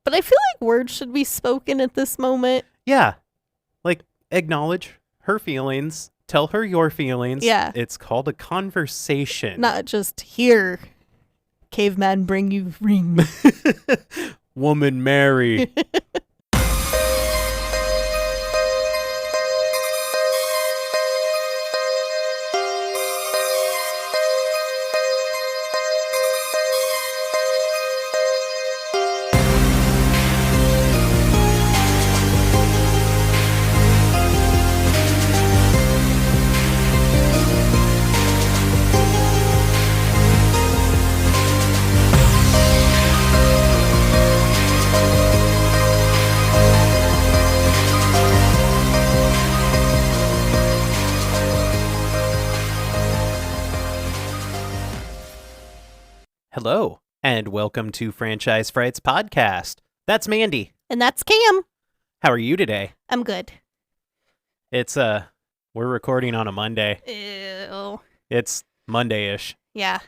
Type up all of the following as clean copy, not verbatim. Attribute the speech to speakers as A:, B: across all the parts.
A: But I feel like words should be spoken at this moment.
B: Yeah. Like, acknowledge her feelings. Tell her your feelings.
A: Yeah.
B: It's called a conversation.
A: Not just here, caveman bring you ring.
B: Woman Mary. Hello, and welcome to Franchise Frights Podcast. That's Mandy.
A: And that's Cam.
B: How are you today?
A: I'm good.
B: It's, we're recording on a Monday.
A: Ew.
B: It's Monday-ish.
A: Yeah.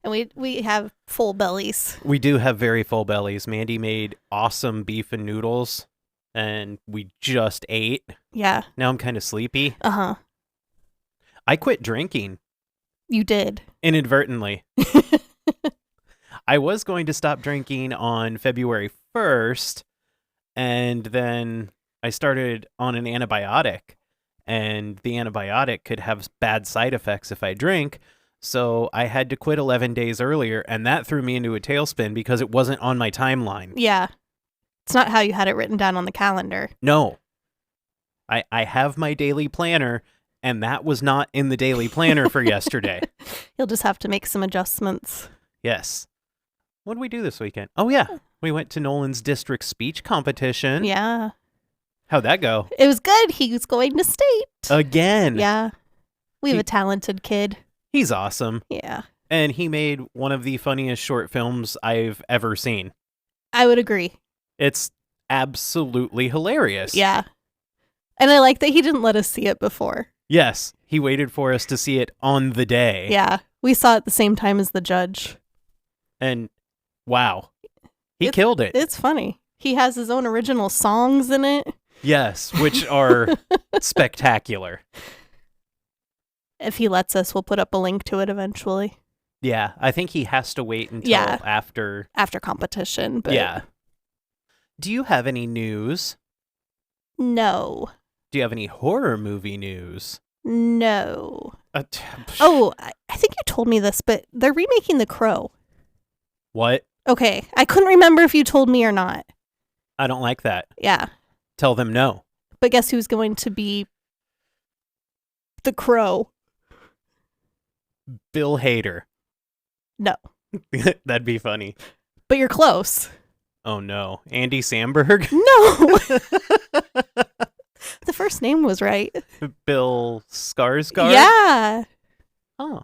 A: And we have full bellies.
B: We do have very full bellies. Mandy made awesome beef and noodles, and we just ate.
A: Yeah.
B: Now I'm kind of sleepy.
A: Uh-huh.
B: I quit drinking.
A: You did.
B: Inadvertently. I was going to stop drinking on February 1st, and then I started on an antibiotic, and the antibiotic could have bad side effects if I drink, so I had to quit 11 days earlier, and that threw me into a tailspin because it wasn't on my timeline.
A: Yeah. It's not how you had it written down on the calendar.
B: No. I have my daily planner, and that was not in the daily planner for yesterday.
A: You'll just have to make some adjustments.
B: Yes. What did we do this weekend? Oh, yeah. We went to Nolan's district speech competition.
A: Yeah.
B: How'd that go?
A: It was good. He was going to state.
B: Again.
A: Yeah. We have a talented kid.
B: He's awesome.
A: Yeah.
B: And he made one of the funniest short films I've ever seen.
A: I would agree.
B: It's absolutely hilarious.
A: Yeah. And I like that he didn't let us see it before.
B: Yes. He waited for us to see it on the day.
A: Yeah. We saw it at the same time as the judge.
B: And wow. He killed it.
A: It's funny. He has his own original songs in it.
B: Yes, which are spectacular.
A: If he lets us, we'll put up a link to it eventually.
B: Yeah, I think he has to wait until after
A: competition. But
B: yeah. Do you have any news?
A: No.
B: Do you have any horror movie news?
A: No. Oh, I think you told me this, but they're remaking The Crow.
B: What?
A: Okay, I couldn't remember if you told me or not.
B: I don't like that.
A: Yeah.
B: Tell them no.
A: But guess who's going to be the Crow?
B: Bill Hader.
A: No.
B: That'd be funny.
A: But you're close.
B: Oh no. Andy Samberg?
A: No. The first name was right.
B: Bill Skarsgård?
A: Yeah.
B: Oh.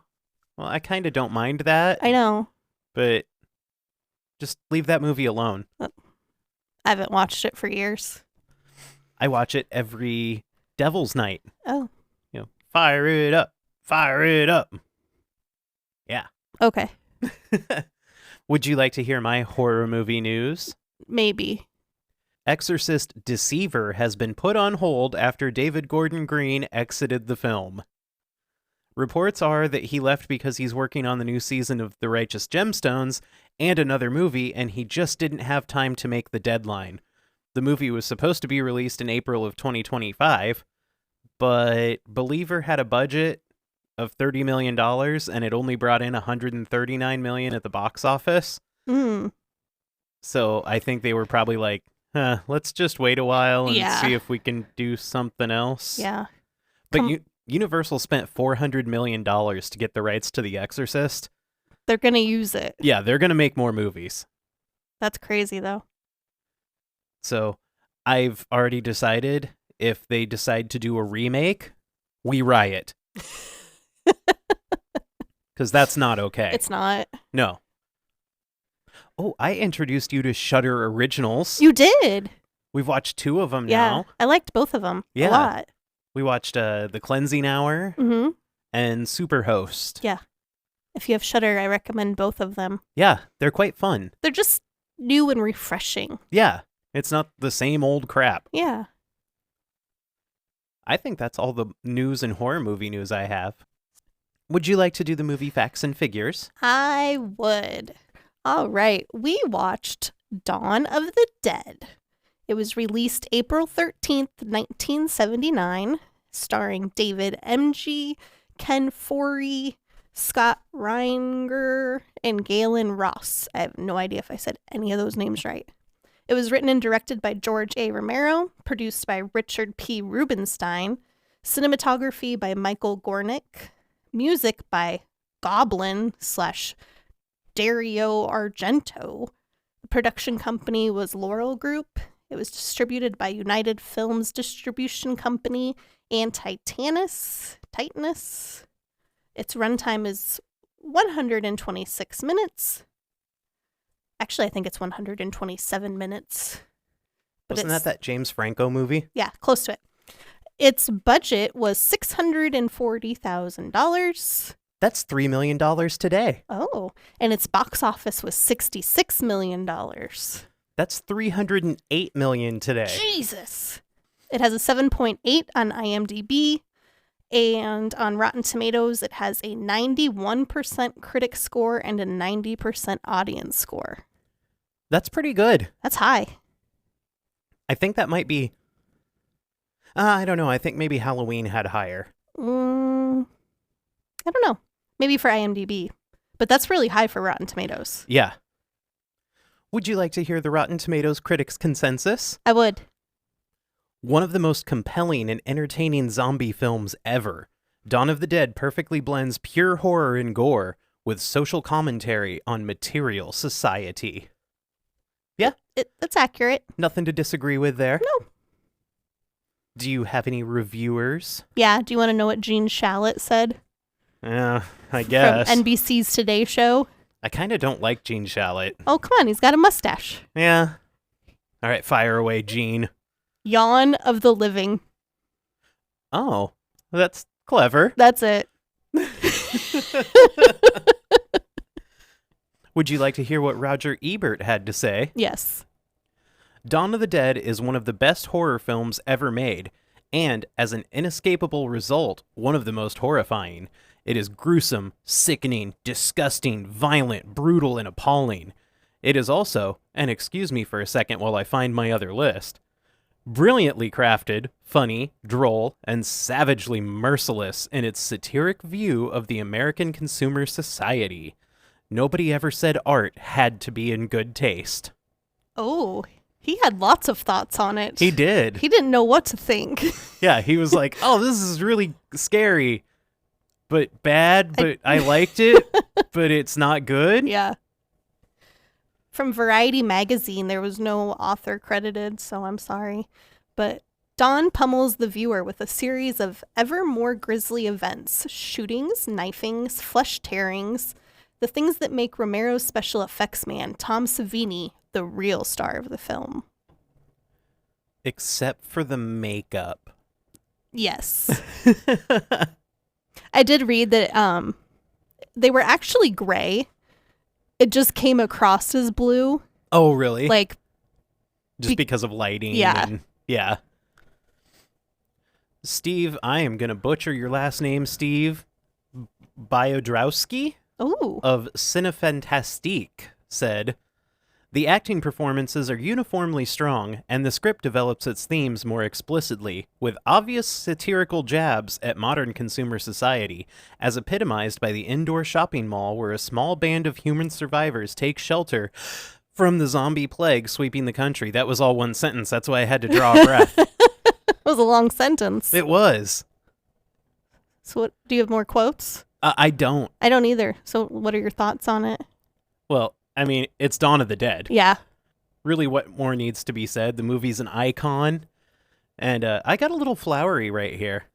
B: Well, I kind of don't mind that.
A: I know.
B: But just leave that movie alone.
A: I haven't watched it for years.
B: I watch it every Devil's Night.
A: Oh.
B: You know, fire it up. Fire it up. Yeah.
A: Okay.
B: Would you like to hear my horror movie news?
A: Maybe.
B: Exorcist Deceiver has been put on hold after David Gordon Green exited the film. Reports are that he left because he's working on the new season of The Righteous Gemstones and another movie, and he just didn't have time to make the deadline. The movie was supposed to be released in April of 2025, but Believer had a budget of $30 million, and it only brought in $139 million at the box office. So I think they were probably like, let's just wait a while and see if we can do something else.
A: Yeah.
B: But Universal spent $400 million to get the rights to The Exorcist.
A: They're going to use it.
B: Yeah, they're going to make more movies.
A: That's crazy, though.
B: So I've already decided if they decide to do a remake, we riot. Because that's not okay.
A: It's not.
B: No. Oh, I introduced you to Shudder Originals.
A: You did.
B: We've watched 2 of them
A: Yeah.
B: now.
A: I liked both of them a lot.
B: We watched The Cleansing Hour and Superhost.
A: Yeah. If you have Shudder, I recommend both of them.
B: Yeah, they're quite fun.
A: They're just new and refreshing.
B: Yeah, it's not the same old crap.
A: Yeah.
B: I think that's all the news and horror movie news I have. Would you like to do the movie facts and figures?
A: I would. All right. We watched Dawn of the Dead. It was released April 13th, 1979, starring David M.G., Ken Foree, Scott Reinger, and Galen Ross. I have no idea if I said any of those names right. It was written and directed by George A. Romero, produced by Richard P. Rubenstein, cinematography by Michael Gornick, music by Goblin / Dario Argento. The production company was Laurel Group. It was distributed by United Films Distribution Company and Titanus. Its runtime is 126 minutes. Actually, I think it's 127 minutes.
B: Wasn't that James Franco movie?
A: Yeah, close to it. Its budget was $640,000.
B: That's $3 million today.
A: Oh, and its box office was $66 million.
B: That's $308 million today.
A: Jesus. It has a 7.8 on IMDb, and on Rotten Tomatoes, it has a 91% critic score and a 90% audience score.
B: That's pretty good.
A: That's high.
B: I think that might be... I don't know. I think maybe Halloween had higher.
A: I don't know. Maybe for IMDb. But that's really high for Rotten Tomatoes.
B: Yeah. Would you like to hear the Rotten Tomatoes critics' consensus?
A: I would.
B: One of the most compelling and entertaining zombie films ever. Dawn of the Dead perfectly blends pure horror and gore with social commentary on material society. Yeah.
A: That's accurate.
B: Nothing to disagree with there.
A: No.
B: Do you have any reviewers?
A: Yeah. Do you want to know what Gene Shalit said?
B: Yeah, I guess.
A: From NBC's Today Show?
B: I kind of don't like Gene Shalit.
A: Oh, come on. He's got a mustache.
B: Yeah. All right, fire away, Gene.
A: Yawn of the living.
B: Oh, that's clever.
A: That's it.
B: Would you like to hear what Roger Ebert had to say?
A: Yes.
B: Dawn of the Dead is one of the best horror films ever made, and as an inescapable result, one of the most horrifying. It is gruesome, sickening, disgusting, violent, brutal, and appalling. It is also, and excuse me for a second while I find my other list, brilliantly crafted, funny, droll, and savagely merciless in its satiric view of the American consumer society. Nobody ever said art had to be in good taste.
A: Oh, he had lots of thoughts on it.
B: He did.
A: He didn't know what to think.
B: Yeah, he was like, oh, this is really scary, but bad, but I liked it, but it's not good.
A: Yeah. From Variety magazine, there was no author credited, so I'm sorry. But Dawn pummels the viewer with a series of ever more grisly events, shootings, knifings, flesh tearings, the things that make Romero's special effects man, Tom Savini, the real star of the film.
B: Except for the makeup.
A: Yes. I did read that they were actually gray. It just came across as blue.
B: Oh, really?
A: Like,
B: just because of lighting?
A: Yeah.
B: Yeah. Steve, I am going to butcher your last name, Steve Biodrowski of Cinefantastique said, "The acting performances are uniformly strong, and the script develops its themes more explicitly, with obvious satirical jabs at modern consumer society, as epitomized by the indoor shopping mall where a small band of human survivors take shelter from the zombie plague sweeping the country." That was all one sentence. That's why I had to draw a breath.
A: It was a long sentence.
B: It was.
A: So what, do you have more quotes?
B: I don't.
A: I don't either. So what are your thoughts on it?
B: Well, I mean, it's Dawn of the Dead.
A: Yeah.
B: Really, what more needs to be said? The movie's an icon. And I got a little flowery right here.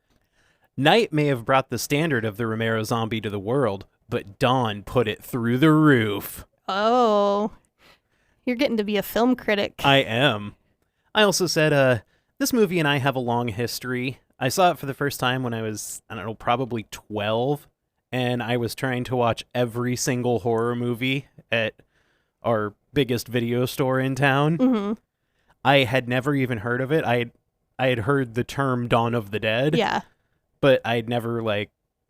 B: Night may have brought the standard of the Romero zombie to the world, but Dawn put it through the roof.
A: Oh. You're getting to be a film critic.
B: I am. I also said, this movie and I have a long history. I saw it for the first time when I was, I don't know, probably 12. And I was trying to watch every single horror movie at our biggest video store in town.
A: Mm-hmm.
B: I had never even heard of it. I had heard the term Dawn of the Dead.
A: Yeah.
B: But I'd never,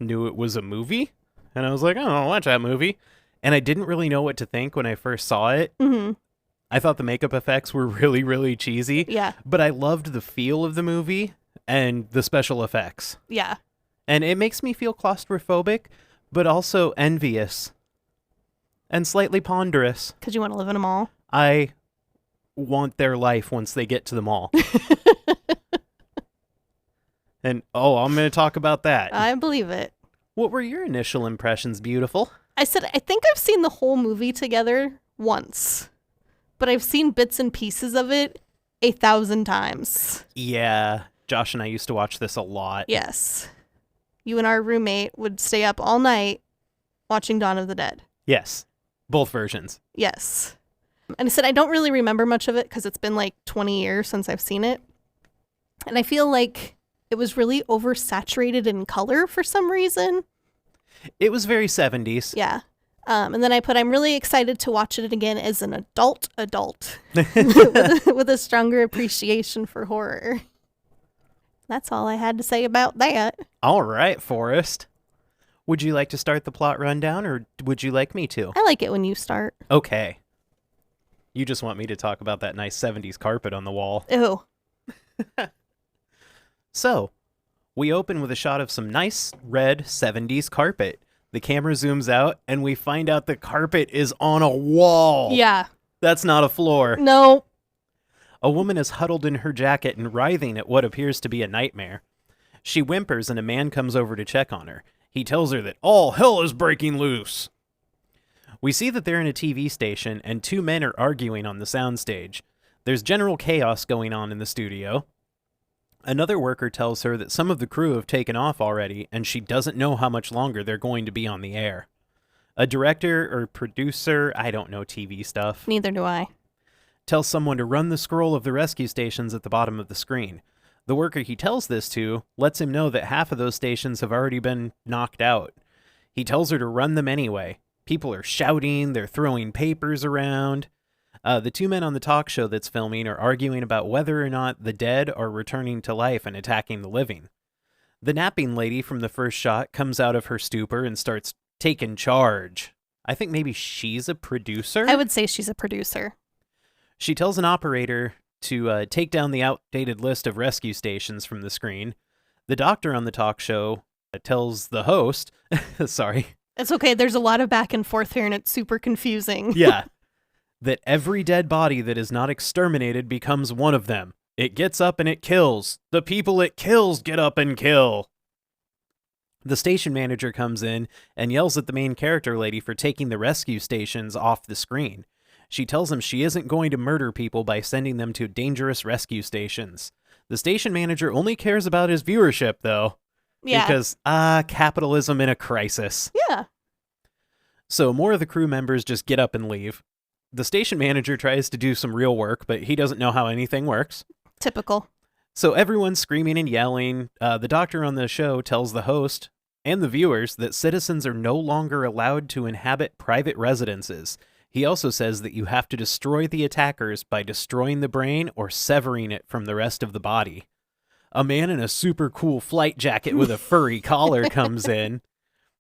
B: knew it was a movie. And I was like, oh, I'll watch that movie. And I didn't really know what to think when I first saw it.
A: Mm-hmm.
B: I thought the makeup effects were really, really cheesy.
A: Yeah.
B: But I loved the feel of the movie and the special effects.
A: Yeah.
B: And it makes me feel claustrophobic, but also envious. And slightly ponderous.
A: Because you want to live in a mall?
B: I want their life once they get to the mall. And, I'm going to talk about that.
A: I believe it.
B: What were your initial impressions, beautiful?
A: I said, I think I've seen the whole movie together once, but I've seen bits and pieces of it 1,000 times.
B: Yeah, Josh and I used to watch this a lot.
A: Yes. You and our roommate would stay up all night watching Dawn of the Dead.
B: Yes, both versions.
A: Yes. And I said, I don't really remember much of it because it's been 20 years since I've seen it. And I feel like it was really oversaturated in color for some reason.
B: It was very 70s.
A: Yeah. And then I put, I'm really excited to watch it again as an adult with a stronger appreciation for horror. That's all I had to say about that.
B: All right, Forrest. Would you like to start the plot rundown, or would you like me to?
A: I like it when you start.
B: Okay. You just want me to talk about that nice 70s carpet on the wall.
A: Ew.
B: So, we open with a shot of some nice red 70s carpet. The camera zooms out, and we find out the carpet is on a wall.
A: Yeah.
B: That's not a floor.
A: No.
B: A woman is huddled in her jacket and writhing at what appears to be a nightmare. She whimpers, and a man comes over to check on her. He tells her that all hell is breaking loose. We see that they're in a TV station, and two men are arguing on the soundstage. There's general chaos going on in the studio. Another worker tells her that some of the crew have taken off already, and she doesn't know how much longer they're going to be on the air. A director or producer, I don't know TV stuff,
A: Neither do I.
B: tells someone to run the scroll of the rescue stations at the bottom of the screen. The worker he tells this to lets him know that half of those stations have already been knocked out. He tells her to run them anyway. People are shouting, they're throwing papers around. The two men on the talk show that's filming are arguing about whether or not the dead are returning to life and attacking the living. The napping lady from the first shot comes out of her stupor and starts taking charge. I think maybe she's a producer?
A: I would say she's a producer.
B: She tells an operator to take down the outdated list of rescue stations from the screen. The doctor on the talk show tells the host, sorry.
A: It's okay. There's a lot of back and forth here, and it's super confusing.
B: Yeah. That every dead body that is not exterminated becomes one of them. It gets up and it kills. The people it kills get up and kill. The station manager comes in and yells at the main character lady for taking the rescue stations off the screen. She tells him she isn't going to murder people by sending them to dangerous rescue stations. The station manager only cares about his viewership, though.
A: Yeah.
B: Because, capitalism in a crisis.
A: Yeah.
B: So more of the crew members just get up and leave. The station manager tries to do some real work, but he doesn't know how anything works.
A: Typical.
B: So everyone's screaming and yelling. The doctor on the show tells the host and the viewers that citizens are no longer allowed to inhabit private residences. He also says that you have to destroy the attackers by destroying the brain or severing it from the rest of the body. A man in a super cool flight jacket with a furry collar comes in,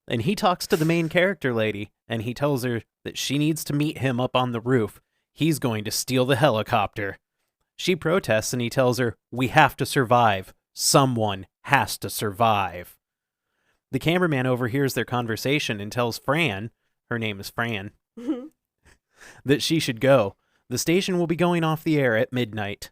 B: and he talks to the main character lady, and he tells her that she needs to meet him up on the roof. He's going to steal the helicopter. She protests, and he tells her, we have to survive. Someone has to survive. The cameraman overhears their conversation and tells Fran, her name is Fran, that she should go. The station will be going off the air at midnight.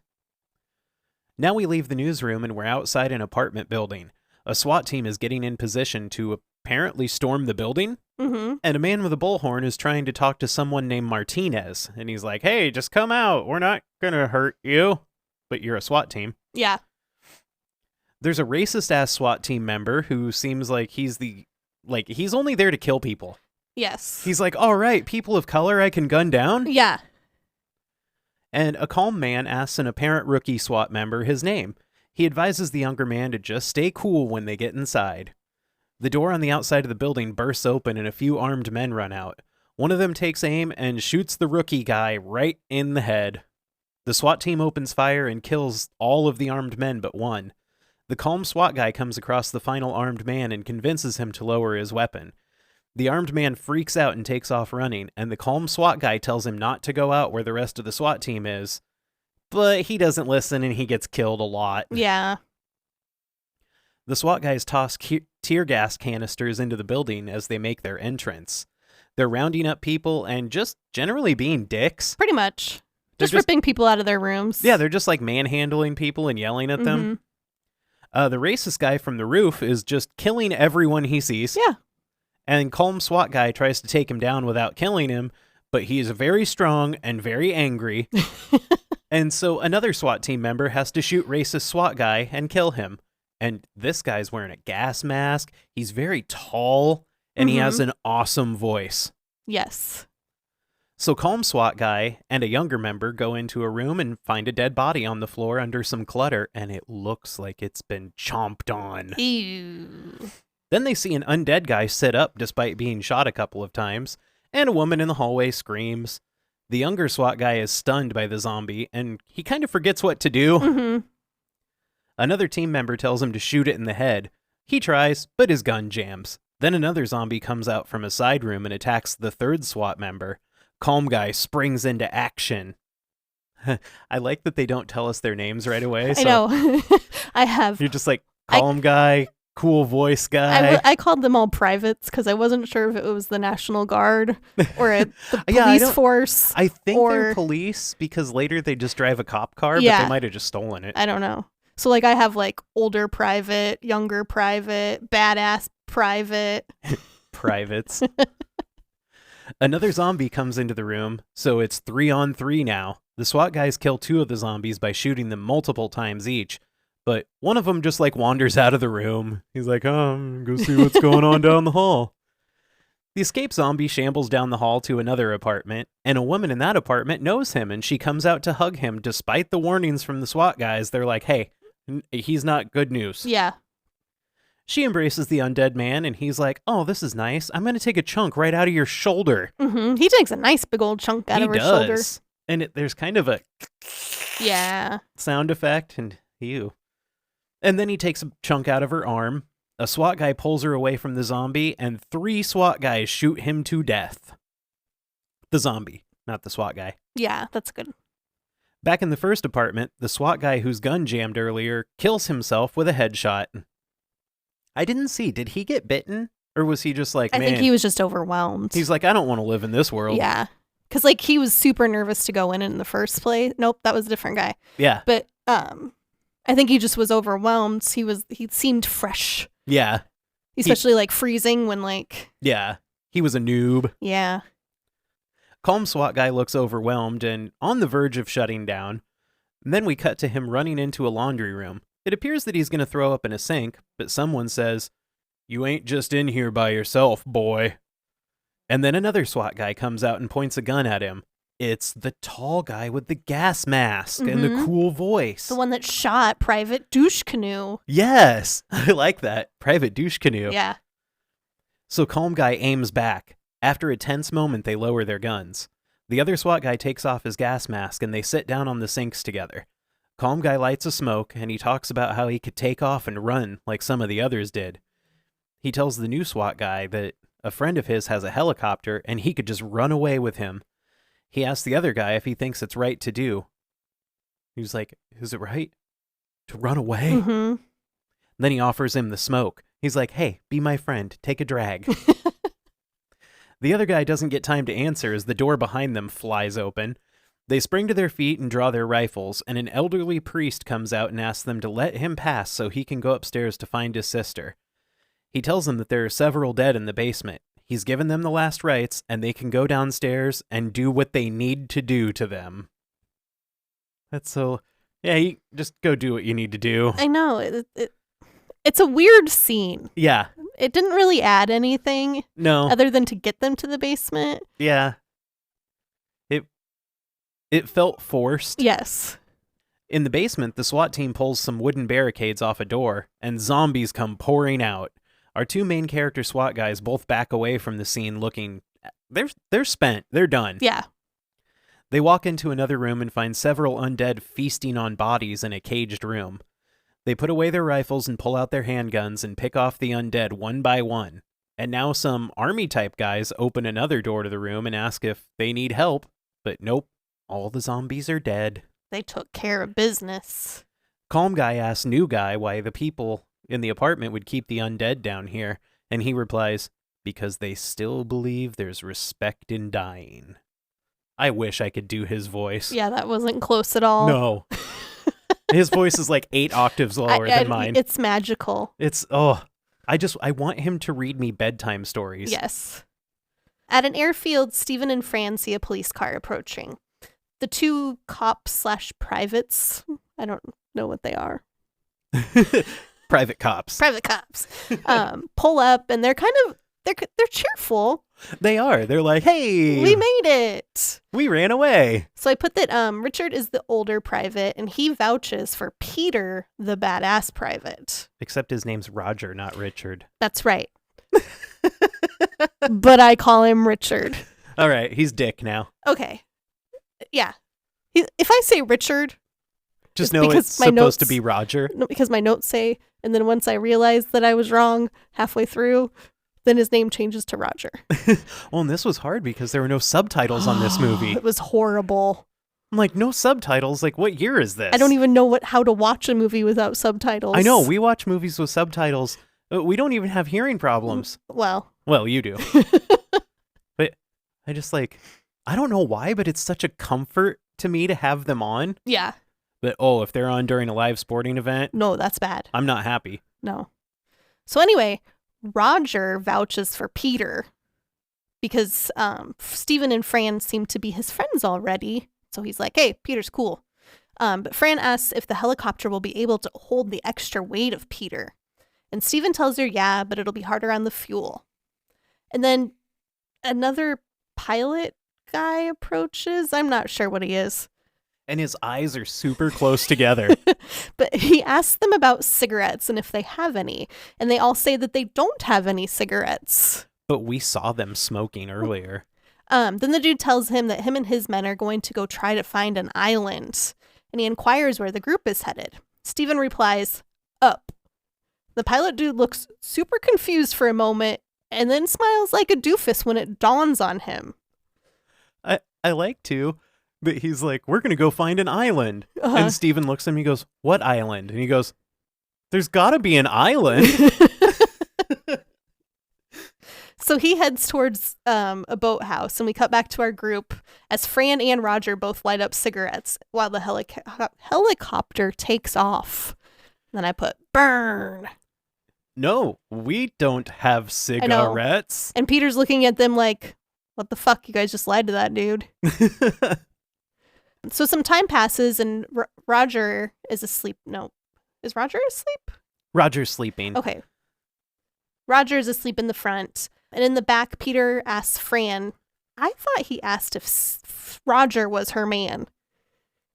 B: Now we leave the newsroom and we're outside an apartment building. A SWAT team is getting in position to apparently storm the building.
A: Mm-hmm.
B: And a man with a bullhorn is trying to talk to someone named Martinez. And he's like, hey, just come out. We're not going to hurt you. But you're a SWAT team.
A: Yeah.
B: There's a racist-ass SWAT team member who seems like he's only there to kill people.
A: Yes.
B: He's like, all right, people of color I can gun down.
A: Yeah.
B: And a calm man asks an apparent rookie SWAT member his name. He advises the younger man to just stay cool when they get inside. The door on the outside of the building bursts open and a few armed men run out. One of them takes aim and shoots the rookie guy right in the head. The SWAT team opens fire and kills all of the armed men but one. The calm SWAT guy comes across the final armed man and convinces him to lower his weapon. The armed man freaks out and takes off running, and the calm SWAT guy tells him not to go out where the rest of the SWAT team is. But he doesn't listen and he gets killed a lot.
A: Yeah.
B: The SWAT guys toss tear gas canisters into the building as they make their entrance. They're rounding up people and just generally being dicks.
A: Pretty much. Just ripping people out of their rooms.
B: Yeah, they're just like manhandling people and yelling at them. The racist guy from the roof is just killing everyone he sees.
A: Yeah.
B: And calm SWAT guy tries to take him down without killing him, but he is very strong and very angry. And so another SWAT team member has to shoot racist SWAT guy and kill him. And this guy's wearing a gas mask. He's very tall, and he has an awesome voice.
A: Yes.
B: So calm SWAT guy and a younger member go into a room and find a dead body on the floor under some clutter, and it looks like it's been chomped on.
A: Ew.
B: Then they see an undead guy sit up despite being shot a couple of times, and a woman in the hallway screams. The younger SWAT guy is stunned by the zombie, and he kind of forgets what to do. Another team member tells him to shoot it in the head. He tries, but his gun jams. Then another zombie comes out from a side room and attacks the third SWAT member. Calm guy springs into action. I like that they don't tell us their names right away. So
A: I know. I have.
B: You're just like, calm guy, cool voice guy.
A: I called them all privates because I wasn't sure if it was the National Guard or the police force.
B: I think they're police because later they just drive a cop car, but they might have just stolen it.
A: I don't know. So like I have like older private, younger private, badass private.
B: Privates. Another zombie comes into the room, so it's 3-on-3 now. The SWAT guys kill 2 of the zombies by shooting them multiple times each, but one of them just like wanders out of the room. He's like, go see what's going on down the hall. The escaped zombie shambles down the hall to another apartment, and a woman in that apartment knows him, and she comes out to hug him despite the warnings from the SWAT guys. They're like, hey, he's not good news.
A: Yeah.
B: She embraces the undead man, and he's like, oh, this is nice. I'm going to take a chunk right out of your shoulder.
A: He takes a nice big old chunk out of her shoulder.
B: And there's kind of a sound effect, and ew. And then he takes a chunk out of her arm. A SWAT guy pulls her away from the zombie, and 3 SWAT guys shoot him to death. The zombie, not the SWAT guy.
A: Yeah, that's good.
B: Back in the first apartment, the SWAT guy whose gun jammed earlier kills himself with a headshot. I didn't see. Did he get bitten? Or was he just like,
A: I think he was just overwhelmed.
B: He's like, I don't want to live in this world.
A: Yeah. Because like he was super nervous to go in the first place. Nope, that was a different guy.
B: Yeah.
A: But I think he just was overwhelmed. He seemed fresh.
B: Yeah.
A: Especially like freezing when like.
B: Yeah. He was a noob.
A: Yeah.
B: Calm SWAT guy looks overwhelmed and on the verge of shutting down. And then we cut to him running into a laundry room. It appears that he's going to throw up in a sink, but someone says, you ain't just in here by yourself, boy. And then another SWAT guy comes out and points a gun at him. It's the tall guy with the gas mask and the cool voice.
A: The one that shot Private Douche Canoe.
B: Yes, I like that. Private Douche Canoe.
A: Yeah.
B: So calm guy aims back. After a tense moment, they lower their guns. The other SWAT guy takes off his gas mask and they sit down on the sinks together. Calm guy lights a smoke and he talks about how he could take off and run like some of the others did. He tells the new SWAT guy that a friend of his has a helicopter and he could just run away with him. He asks the other guy if he thinks it's right to do. He was like, is it right to run away? Then he offers him the smoke. He's like, hey, be my friend. Take a drag. The other guy doesn't get time to answer as the door behind them flies open. They spring to their feet and draw their rifles, and an elderly priest comes out and asks them to let him pass so he can go upstairs to find his sister. He tells them that there are several dead in the basement. He's given them the last rites, and they can go downstairs and do what they need to do to them. That's so... Yeah, you just go do what you need to do.
A: I know. It's a weird scene.
B: Yeah.
A: It didn't really add anything.
B: No.
A: Other than to get them to the basement.
B: Yeah. It felt forced.
A: Yes.
B: In the basement, the SWAT team pulls some wooden barricades off a door, and zombies come pouring out. Our 2 main character SWAT guys both back away from the scene looking they're spent. They're done.
A: Yeah.
B: They walk into another room and find several undead feasting on bodies in a caged room. They put away their rifles and pull out their handguns and pick off the undead one by one. And now some army-type guys open another door to the room and ask if they need help. But nope, all the zombies are dead.
A: They took care of business.
B: Calm Guy asks New Guy why the people in the apartment would keep the undead down here. And he replies, because they still believe there's respect in dying. I wish I could do his voice.
A: Yeah, that wasn't close at all.
B: No. His voice is like 8 octaves lower than mine.
A: It's magical.
B: I want him to read me bedtime stories.
A: Yes. At an airfield, Stephen and Fran see a police car approaching. The 2 cops/privates, I don't know what they are.
B: Private cops.
A: Pull up, and they're cheerful.
B: They are. They're like, hey,
A: we made it.
B: We ran away.
A: So I put that Richard is the older private, and he vouches for Peter, the badass private.
B: Except his name's Roger, not Richard.
A: That's right. But I call him Richard.
B: All right. He's Dick now.
A: Okay. Yeah. If I say Richard,
B: just know it's supposed to be Roger.
A: No, because my notes say, and then once I realized that I was wrong halfway through, then his name changes to Roger.
B: Well, and this was hard because there were no subtitles on this movie.
A: It was horrible.
B: I'm like, no subtitles? Like, what year is this?
A: I don't even know how to watch a movie without subtitles.
B: I know. We watch movies with subtitles. We don't even have hearing problems.
A: Well,
B: you do. But I just I don't know why, but it's such a comfort to me to have them on.
A: Yeah.
B: But, if they're on during a live sporting event.
A: No, that's bad.
B: I'm not happy.
A: No. So anyway, Roger vouches for Peter because Stephen and Fran seem to be his friends already. So he's like, hey, Peter's cool. But Fran asks if the helicopter will be able to hold the extra weight of Peter. And Stephen tells her, yeah, but it'll be harder on the fuel. And then another pilot guy approaches. I'm not sure what he is.
B: And his eyes are super close together.
A: But he asks them about cigarettes and if they have any. And they all say that they don't have any cigarettes.
B: But we saw them smoking earlier.
A: Then the dude tells him that him and his men are going to go try to find an island. And he inquires where the group is headed. Stephen replies, up. The pilot dude looks super confused for a moment and then smiles like a doofus when it dawns on him.
B: I like to. But he's like, we're going to go find an island.
A: Uh-huh.
B: And Steven looks at him, he goes, what island? And he goes, there's got to be an island.
A: So he heads towards a boathouse, and we cut back to our group as Fran and Roger both light up cigarettes while the helicopter takes off. Then I put, burn.
B: No, we don't have cigarettes.
A: And Peter's looking at them like, what the fuck? You guys just lied to that dude. So some time passes and Roger is asleep. No. Is Roger asleep?
B: Roger's sleeping.
A: Okay. Roger is asleep in the front. And in the back, Peter asks Fran. I thought he asked if Roger was her man.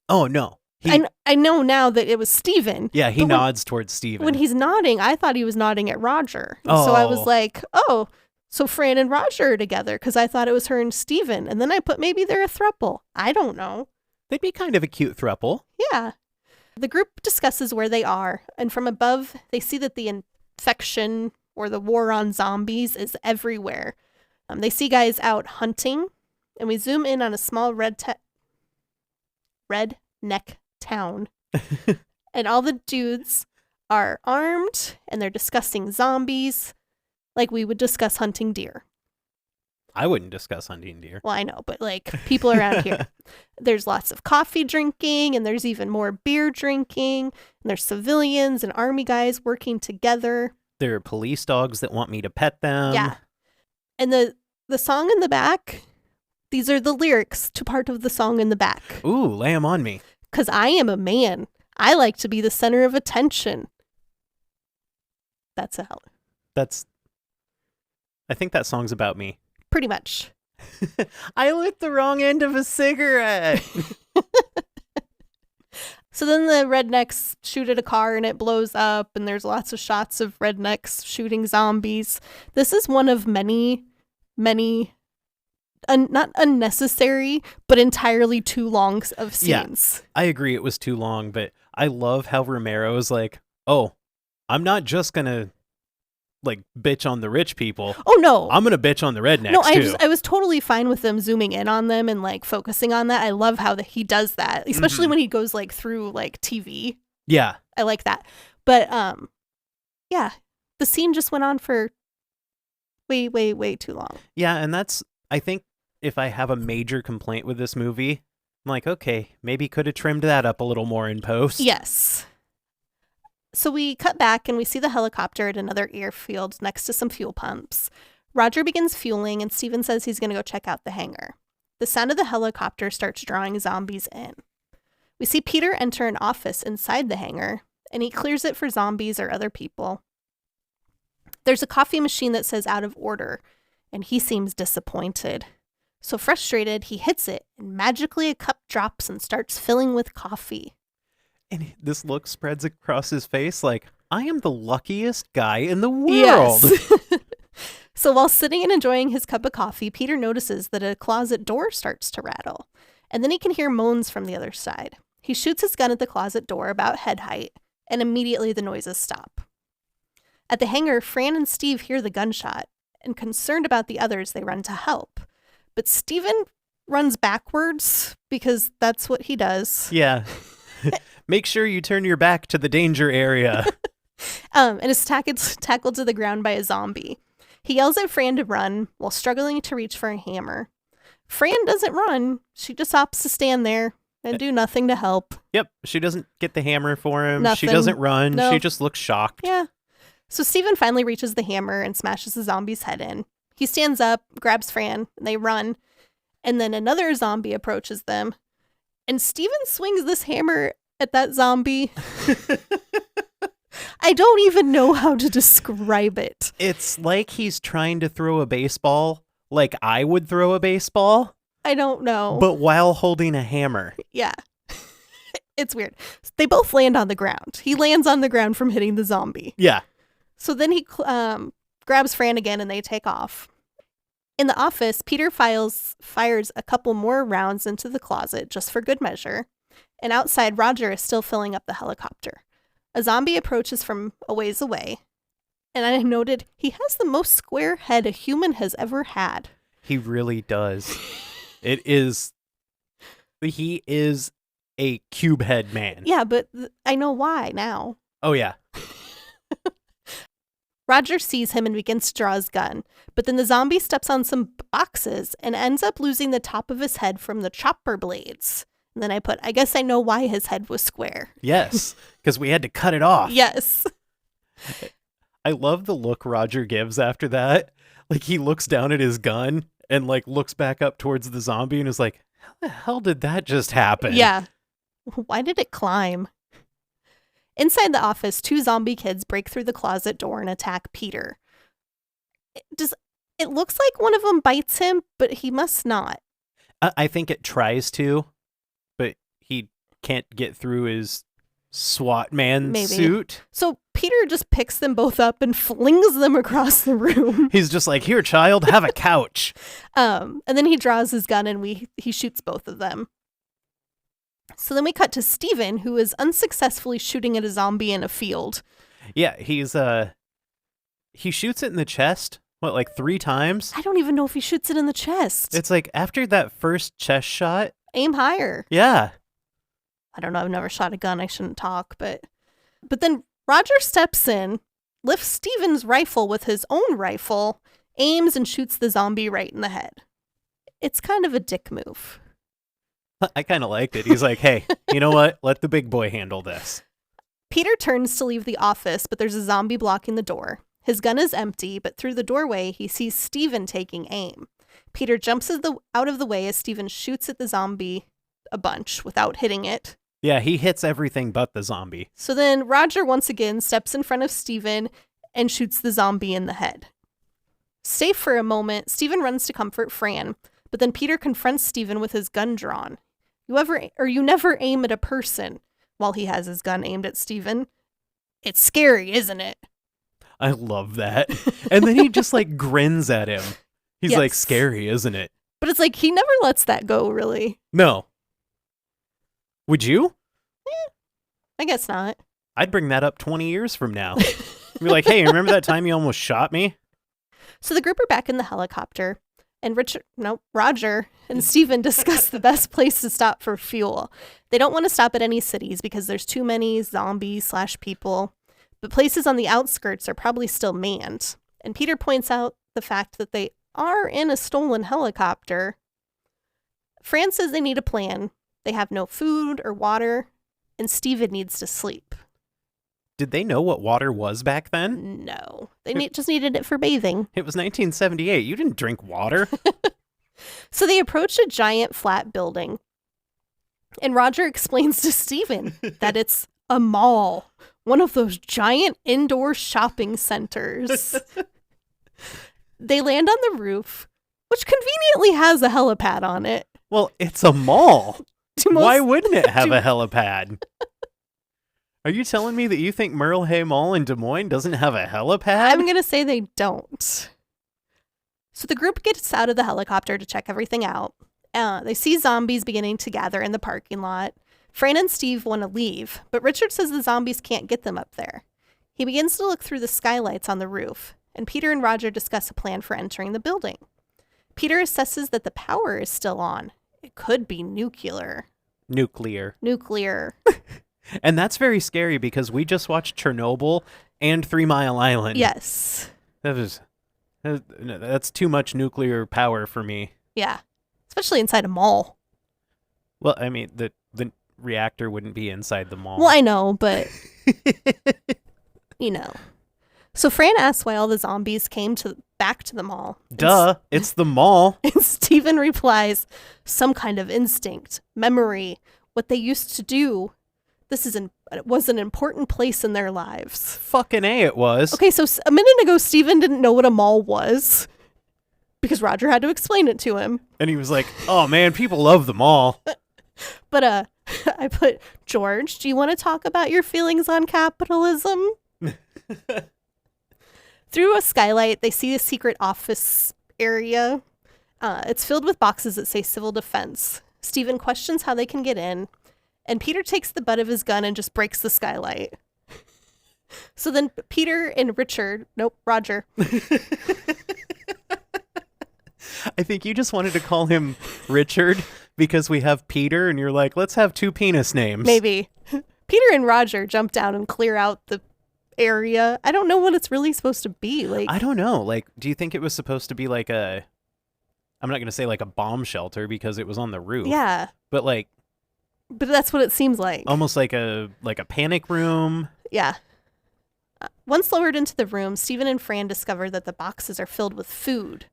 B: Oh, no.
A: I know now that it was Steven.
B: Yeah, he nods towards Steven.
A: When he's nodding, I thought he was nodding at Roger. So I was like, oh, so Fran and Roger are together because I thought it was her and Steven. And then I put maybe they're a throuple. I don't know.
B: They'd be kind of a cute throuple.
A: Yeah. The group discusses where they are. And from above, they see that the infection or the war on zombies is everywhere. They see guys out hunting. And we zoom in on a small redneck town. And all the dudes are armed and they're discussing zombies like we would discuss hunting deer.
B: I wouldn't discuss hunting deer.
A: Well, I know, but people around here. There's lots of coffee drinking and there's even more beer drinking. And there's civilians and army guys working together.
B: There are police dogs that want me to pet them.
A: Yeah. And the song in the back, these are the lyrics to part of the song in the back.
B: Ooh, lay 'em on me.
A: Because I am a man. I like to be the center of attention. That's
B: I think that song's about me.
A: Pretty much.
B: I lit the wrong end of a cigarette.
A: So then the rednecks shoot at a car and it blows up and there's lots of shots of rednecks shooting zombies. This is one of many, many not unnecessary, but entirely too long of
B: Yeah.
A: scenes.
B: I agree it was too long, but I love how Romero's like, oh, I'm not just gonna like bitch on the rich people.
A: Oh no.
B: I'm gonna bitch on the rednecks
A: No,
B: too.
A: I was totally fine with them zooming in on them and like focusing on that. I love how he does that, especially when he goes like through like TV.
B: Yeah.
A: I like that. But yeah, the scene just went on for way too long.
B: Yeah, and that's, I think if I have a major complaint with this movie, I'm like, okay, maybe could have trimmed that up a little more in post.
A: Yes. So we cut back and we see the helicopter at another airfield next to some fuel pumps. Roger begins fueling and Steven says he's going to go check out the hangar. The sound of the helicopter starts drawing zombies in. We see Peter enter an office inside the hangar, and he clears it for zombies or other people. There's a coffee machine that says out of order, and he seems disappointed. So frustrated, he hits it, and magically a cup drops and starts filling with coffee.
B: And this look spreads across his face like, I am the luckiest guy in the world.
A: Yes. So while sitting and enjoying his cup of coffee, Peter notices that a closet door starts to rattle, and then he can hear moans from the other side. He shoots his gun at the closet door about head height, and immediately the noises stop. At the hangar, Fran and Steve hear the gunshot, and concerned about the others, they run to help. But Steven runs backwards because that's what he does.
B: Yeah. Make sure you turn your back to the danger area.
A: And is tackled to the ground by a zombie. He yells at Fran to run while struggling to reach for a hammer. Fran doesn't run. She just opts to stand there and do nothing to help.
B: Yep. She doesn't get the hammer for him.
A: Nothing.
B: She doesn't run.
A: No.
B: She just looks shocked.
A: Yeah. So Steven finally reaches the hammer and smashes the zombie's head in. He stands up, grabs Fran, and they run. And then another zombie approaches them. And Steven swings this hammer at that zombie. I don't even know how to describe it.
B: It's like he's trying to throw a baseball like I would throw a baseball,
A: I don't know.
B: but while holding a hammer.
A: Yeah. It's weird. They both land on the ground. He lands on the ground from hitting the zombie.
B: Yeah.
A: So then he grabs Fran again and they take off. In the office, Peter fires a couple more rounds into the closet just for good measure. And outside, Roger is still filling up the helicopter. A zombie approaches from a ways away. And I noted he has the most square head a human has ever had.
B: He really does. He is a cube head man.
A: Yeah, but I know why now.
B: Oh, yeah.
A: Roger sees him and begins to draw his gun, but then the zombie steps on some boxes and ends up losing the top of his head from the chopper blades. And then I guess I know why his head was square.
B: Yes, because we had to cut it off.
A: Yes.
B: I love the look Roger gives after that. Like, he looks down at his gun and, like, looks back up towards the zombie and is like, how the hell did that just happen?
A: Yeah. Why did it climb? Inside the office, two zombie kids break through the closet door and attack Peter. It looks like one of them bites him, but he must not.
B: I think it tries to, but he can't get through his SWAT man suit.
A: So Peter just picks them both up and flings them across the room.
B: He's just like, here, child, have a couch.
A: And then he draws his gun and he shoots both of them. So then we cut to Steven, who is unsuccessfully shooting at a zombie in a field.
B: Yeah, he shoots it in the chest, like 3 times?
A: I don't even know if he shoots it in the chest.
B: It's like after that first chest shot.
A: Aim higher.
B: Yeah.
A: I don't know. I've never shot a gun. I shouldn't talk, but then Roger steps in, lifts Steven's rifle with his own rifle, aims and shoots the zombie right in the head. It's kind of a dick move.
B: I kind of liked it. He's like, hey, you know what? Let the big boy handle this.
A: Peter turns to leave the office, but there's a zombie blocking the door. His gun is empty, but through the doorway, he sees Steven taking aim. Peter jumps out of the way as Steven shoots at the zombie a bunch without hitting it.
B: Yeah, he hits everything but the zombie.
A: So then Roger once again steps in front of Steven and shoots the zombie in the head. Safe for a moment, Steven runs to comfort Fran, but then Peter confronts Steven with his gun drawn. You never aim at a person while he has his gun aimed at Steven. It's scary, isn't it?
B: I love that. And then he just like grins at him. He's
A: Yes.
B: like, scary, isn't it?
A: But But it's like he never lets that go, really.
B: No. Would you?
A: I guess not.
B: I'd bring that up 20 years from now. Be like, hey, remember that time you almost shot me?
A: So the group are back in the helicopter, and Roger and Steven discuss the best place to stop for fuel. They don't want to stop at any cities because there's too many zombies/people, but places on the outskirts are probably still manned. And Peter points out the fact that they are in a stolen helicopter. Fran says they need a plan. They have no food or water, and Steven needs to sleep.
B: Did they know what water was back then?
A: No. They just needed it for bathing.
B: It was 1978. You didn't drink water.
A: So they approach a giant flat building. And Roger explains to Steven that it's a mall. One of those giant indoor shopping centers. They land on the roof, which conveniently has a helipad on it.
B: Well, it's a mall. Why wouldn't it have a helipad? Are you telling me that you think Monroeville Mall in Des Moines doesn't have a helipad?
A: I'm going to say they don't. So the group gets out of the helicopter to check everything out. They see zombies beginning to gather in the parking lot. Fran and Steve want to leave, but Richard says the zombies can't get them up there. He begins to look through the skylights on the roof, and Peter and Roger discuss a plan for entering the building. Peter assesses that the power is still on. It could be nuclear.
B: And that's very scary because we just watched Chernobyl and 3 Mile Island.
A: Yes.
B: That's too much nuclear power for me.
A: Yeah. Especially inside a mall.
B: Well, I mean, the reactor wouldn't be inside the mall.
A: Well, I know, but you know. So Fran asks why all the zombies came back to the mall.
B: Duh, it's the mall.
A: And Steven replies, some kind of instinct, memory, what they used to do. It was an important place in their lives.
B: Fucking A, it was.
A: Okay, so a minute ago, Steven didn't know what a mall was because Roger had to explain it to him.
B: And he was like, oh man, people love the mall.
A: But I put, George, do you want to talk about your feelings on capitalism? Through a skylight, they see a secret office area. It's filled with boxes that say civil defense. Steven questions how they can get in. And Peter takes the butt of his gun and just breaks the skylight. So then Peter and Roger.
B: I think you just wanted to call him Richard because we have Peter and you're like, let's have 2 penis names.
A: Maybe. Peter and Roger jump down and clear out the area. I don't know what it's really supposed to be.
B: I don't know. Do you think it was supposed to be I'm not going to say like a bomb shelter because it was on the roof.
A: Yeah.
B: But
A: that's what it seems like.
B: Almost like a panic room.
A: Yeah. Once lowered into the room, Steven and Fran discover that the boxes are filled with food.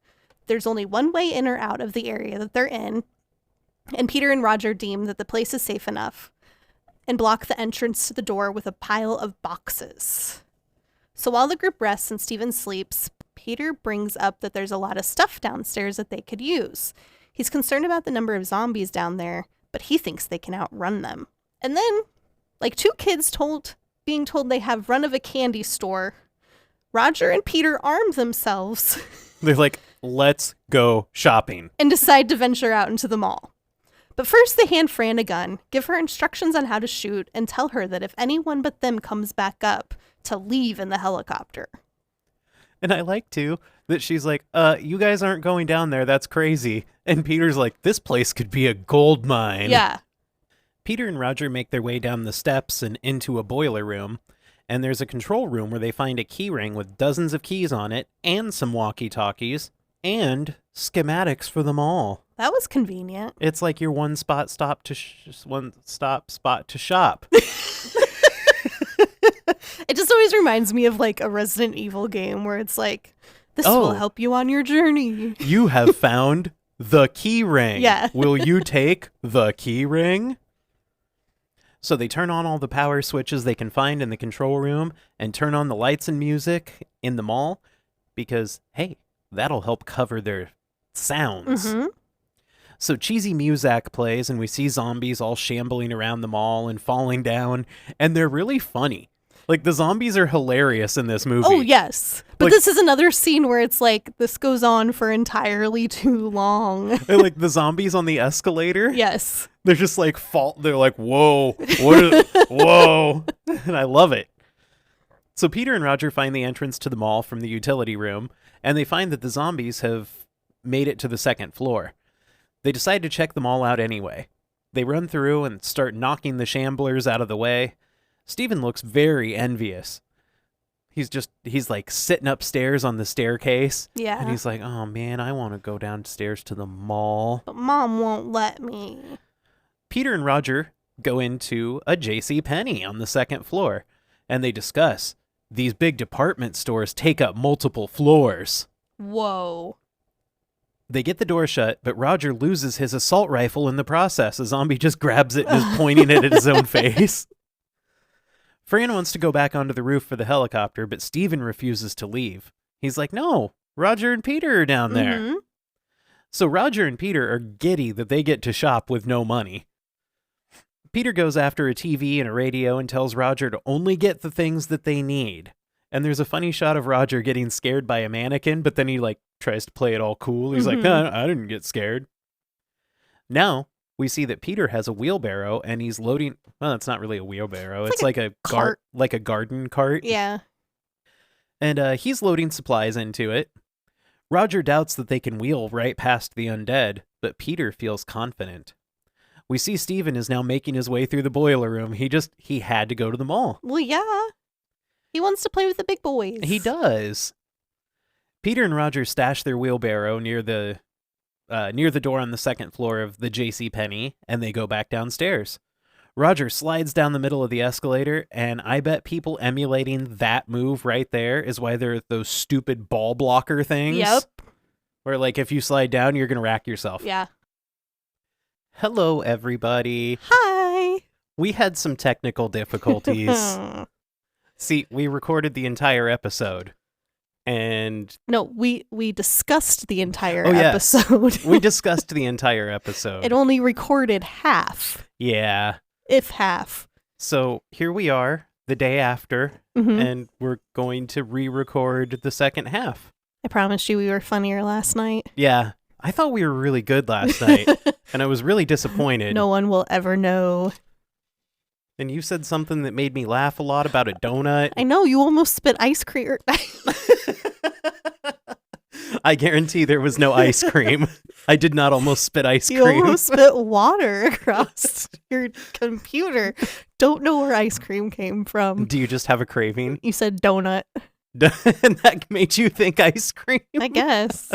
A: There's only one way in or out of the area that they're in, and Peter and Roger deem that the place is safe enough and block the entrance to the door with a pile of boxes. So while the group rests and Steven sleeps, Peter brings up that there's a lot of stuff downstairs that they could use. He's concerned about the number of zombies down there, but he thinks they can outrun them. And then, 2 kids being told they have run of a candy store, Roger and Peter arm themselves.
B: They're like, let's go shopping.
A: And decide to venture out into the mall. But first they hand Fran a gun, give her instructions on how to shoot, and tell her that if anyone but them comes back up, to leave in the helicopter.
B: And I like, too, that she's like, you guys aren't going down there. That's crazy. And Peter's like, this place could be a gold mine.
A: Yeah.
B: Peter and Roger make their way down the steps and into a boiler room. And there's a control room where they find a key ring with dozens of keys on it and some walkie-talkies and schematics for them all.
A: That was convenient.
B: It's like your one-stop spot to shop.
A: It just always reminds me of a Resident Evil game where it's like, this will help you on your journey.
B: You have found the key ring.
A: Yeah.
B: Will you take the key ring? So they turn on all the power switches they can find in the control room and turn on the lights and music in the mall because, hey, that'll help cover their sounds.
A: Mm-hmm.
B: So cheesy music plays and we see zombies all shambling around the mall and falling down, and they're really funny. Like, the zombies are hilarious in this movie.
A: Oh, yes. But this is another scene where it's like, this goes on for entirely too long.
B: Like, the zombies on the escalator.
A: Yes.
B: They're just like, they're like, whoa, whoa. And I love it. So Peter and Roger find the entrance to the mall from the utility room, and they find that the zombies have made it to the second floor. They decide to check them all out anyway. They run through and start knocking the shamblers out of the way. Stephen looks very envious. He's like sitting upstairs on the staircase.
A: Yeah.
B: And he's like, oh man, I want to go downstairs to the mall.
A: But Mom won't let me.
B: Peter and Roger go into a JCPenney on the second floor, and they discuss, these big department stores take up multiple floors.
A: Whoa.
B: They get the door shut, but Roger loses his assault rifle in the process. A zombie just grabs it and is pointing it at his own face. Fran wants to go back onto the roof for the helicopter, but Stephen refuses to leave. He's like, no, Roger and Peter are down there.
A: Mm-hmm.
B: So Roger and Peter are giddy that they get to shop with no money. Peter goes after a TV and a radio and tells Roger to only get the things that they need. And there's a funny shot of Roger getting scared by a mannequin, but then he like tries to play it all cool. He's like, no, I didn't get scared. Now we see that Peter has a wheelbarrow and he's loading. Well, it's not really a wheelbarrow. It's like a
A: cart.
B: Like a garden cart.
A: Yeah.
B: And he's loading supplies into it. Roger doubts that they can wheel right past the undead, but Peter feels confident. We see Stephen is now making his way through the boiler room. He had to go to the mall.
A: Well, yeah. He wants to play with the big boys.
B: He does. Peter and Roger stash their wheelbarrow near the door on the second floor of the JCPenney, and they go back downstairs. Roger slides down the middle of the escalator, and I bet people emulating that move right there is why there are those stupid ball blocker things.
A: Yep.
B: Where, like, if you slide down, you're going to rack yourself.
A: Yeah.
B: Hello, everybody.
A: Hi.
B: We had some technical difficulties. See, we recorded the entire episode. And
A: no, we discussed the entire
B: yes.
A: episode.
B: We discussed the entire episode.
A: It only recorded half.
B: Yeah.
A: If half.
B: So here we are, the day after, and we're going to re-record the second half.
A: I promised you we were funnier last night.
B: Yeah. I thought we were really good last night, and I was really disappointed.
A: No one will ever know.
B: And you said something that made me laugh a lot about a donut.
A: I know, you almost spit ice cream.
B: I guarantee there was no ice cream. I did not almost spit ice cream.
A: You almost spit water across your computer. Don't know where ice cream came from.
B: Do you just have a craving?
A: You said donut.
B: And that made you think ice cream?
A: I guess.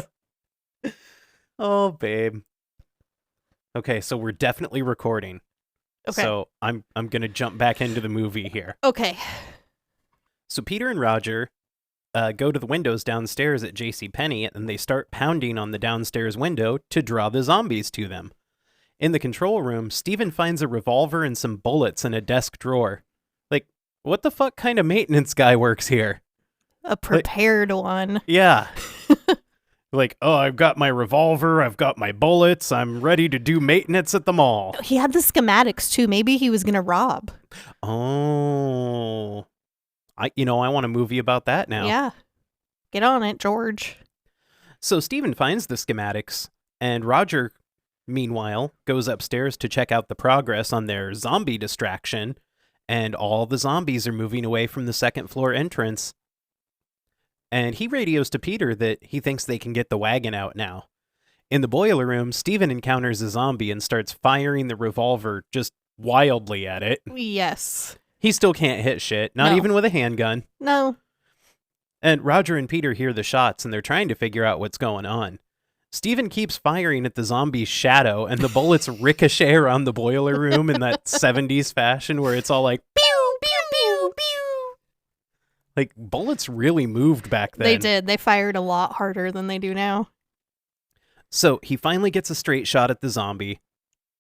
B: Oh, babe. Okay, so we're definitely recording.
A: Okay.
B: So I'm going to jump back into the movie here.
A: Okay.
B: So Peter and Roger go to the windows downstairs at JCPenney, and they start pounding on the downstairs window to draw the zombies to them. In the control room, Stephen finds a revolver and some bullets in a desk drawer. Like, what the fuck kind of maintenance guy works here?
A: A prepared one.
B: Yeah. Like, oh, I've got my revolver, I've got my bullets, I'm ready to do maintenance at the mall.
A: He had the schematics too. Maybe he was going to rob.
B: Oh. I want a movie about that now.
A: Yeah. Get on it, George.
B: So Stephen finds the schematics, and Roger, meanwhile, goes upstairs to check out the progress on their zombie distraction, and all the zombies are moving away from the second floor entrance. And he radios to Peter that he thinks they can get the wagon out now. In the boiler room, Stephen encounters a zombie and starts firing the revolver just wildly at it.
A: Yes.
B: He still can't hit shit, not even with a handgun.
A: No.
B: And Roger and Peter hear the shots, and they're trying to figure out what's going on. Stephen keeps firing at the zombie's shadow, and the bullets ricochet around the boiler room in that 70s fashion where it's all like, pew, pew, pew, pew. Like, bullets really moved back then.
A: They did. They fired a lot harder than they do now.
B: So he finally gets a straight shot at the zombie,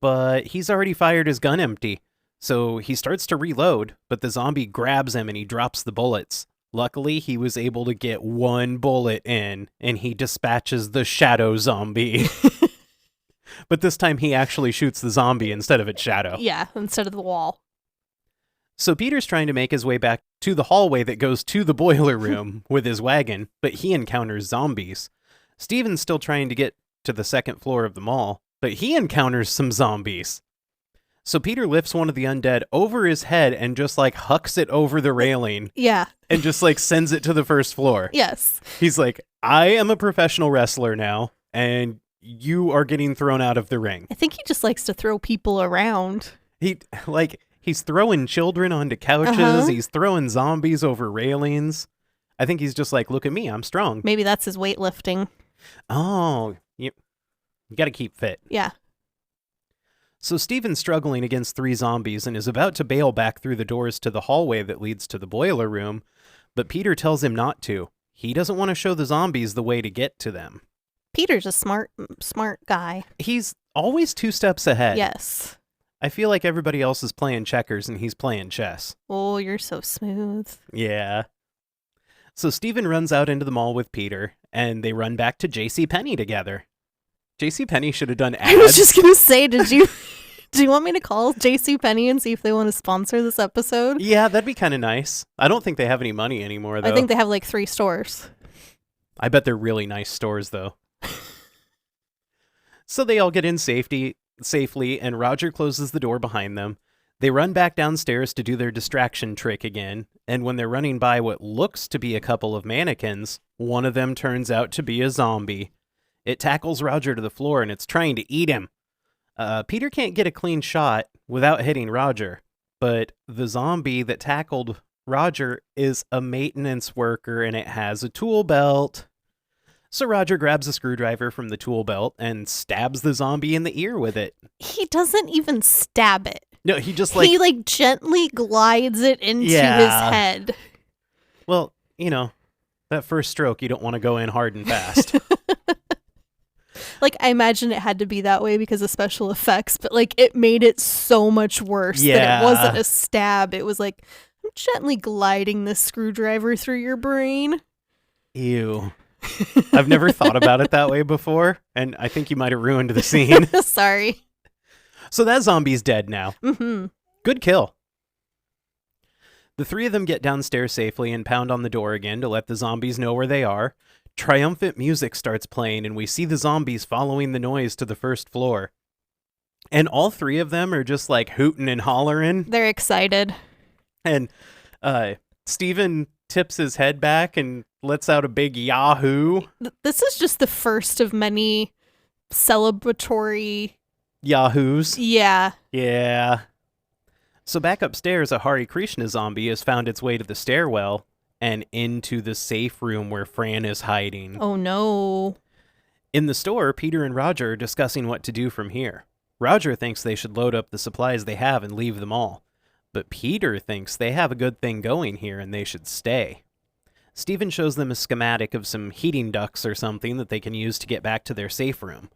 B: but he's already fired his gun empty. So he starts to reload, but the zombie grabs him and he drops the bullets. Luckily, he was able to get one bullet in, and he dispatches the shadow zombie. But this time he actually shoots the zombie instead of its shadow.
A: Yeah, instead of the wall.
B: So Peter's trying to make his way back to the hallway that goes to the boiler room with his wagon, but he encounters zombies. Steven's still trying to get to the second floor of the mall, but he encounters some zombies. So Peter lifts one of the undead over his head and just like hucks it over the railing.
A: Yeah.
B: And just like sends it to the first floor.
A: Yes. He's
B: like, I am a professional wrestler now, and you are getting thrown out of the ring.
A: I think he just likes to throw people around.
B: He's throwing children onto couches. He's throwing zombies over railings. I think he's just like, look at me, I'm strong.
A: Maybe that's his weightlifting.
B: Oh, you got to keep fit.
A: Yeah.
B: So Steven's struggling against 3 zombies and is about to bail back through the doors to the hallway that leads to the boiler room, but Peter tells him not to. He doesn't want to show the zombies the way to get to them.
A: Peter's a smart guy.
B: He's always 2 steps ahead.
A: Yes.
B: I feel like everybody else is playing checkers and he's playing chess.
A: Oh, you're so smooth.
B: Yeah. So Steven runs out into the mall with Peter, and they run back to JCPenney together. JCPenney should have done ads.
A: I was just going to say, do you want me to call JCPenney and see if they want to sponsor this episode?
B: Yeah, that'd be kind of nice. I don't think they have any money anymore, though.
A: I think they have like 3 stores.
B: I bet they're really nice stores, though. So they all get in safely, and Roger closes the door behind them. They run back downstairs to do their distraction trick again, and when they're running by what looks to be a couple of mannequins, one of them turns out to be a zombie. It tackles Roger to the floor, and it's trying to eat him. Peter can't get a clean shot without hitting Roger, but the zombie that tackled Roger is a maintenance worker, and it has a tool belt. So Roger grabs a screwdriver from the tool belt and stabs the zombie in the ear with it.
A: He doesn't even stab it.
B: No, he just
A: He gently glides it into his head.
B: Well, that first stroke, you don't want to go in hard and fast.
A: I imagine it had to be that way because of special effects, but it made it so much worse that it wasn't a stab. It was I'm gently gliding this screwdriver through your brain.
B: Ew. I've never thought about it that way before, and I think you might have ruined the scene.
A: Sorry.
B: So that zombie's dead now.
A: Mm-hmm.
B: Good kill. The 3 of them get downstairs safely and pound on the door again to let the zombies know where they are. Triumphant music starts playing, and we see the zombies following the noise to the first floor. And all 3 of them are just hooting and hollering.
A: They're excited.
B: And Steven tips his head back and lets out a big yahoo.
A: This is just the first of many celebratory
B: yahoos.
A: Yeah.
B: Yeah. So back upstairs, a Hare Krishna zombie has found its way to the stairwell and into the safe room where Fran is hiding.
A: Oh no.
B: In the store, Peter and Roger are discussing what to do from here. Roger thinks they should load up the supplies they have and leave them all. But Peter thinks they have a good thing going here and they should stay. Steven shows them a schematic of some heating ducts or something that they can use to get back to their safe room.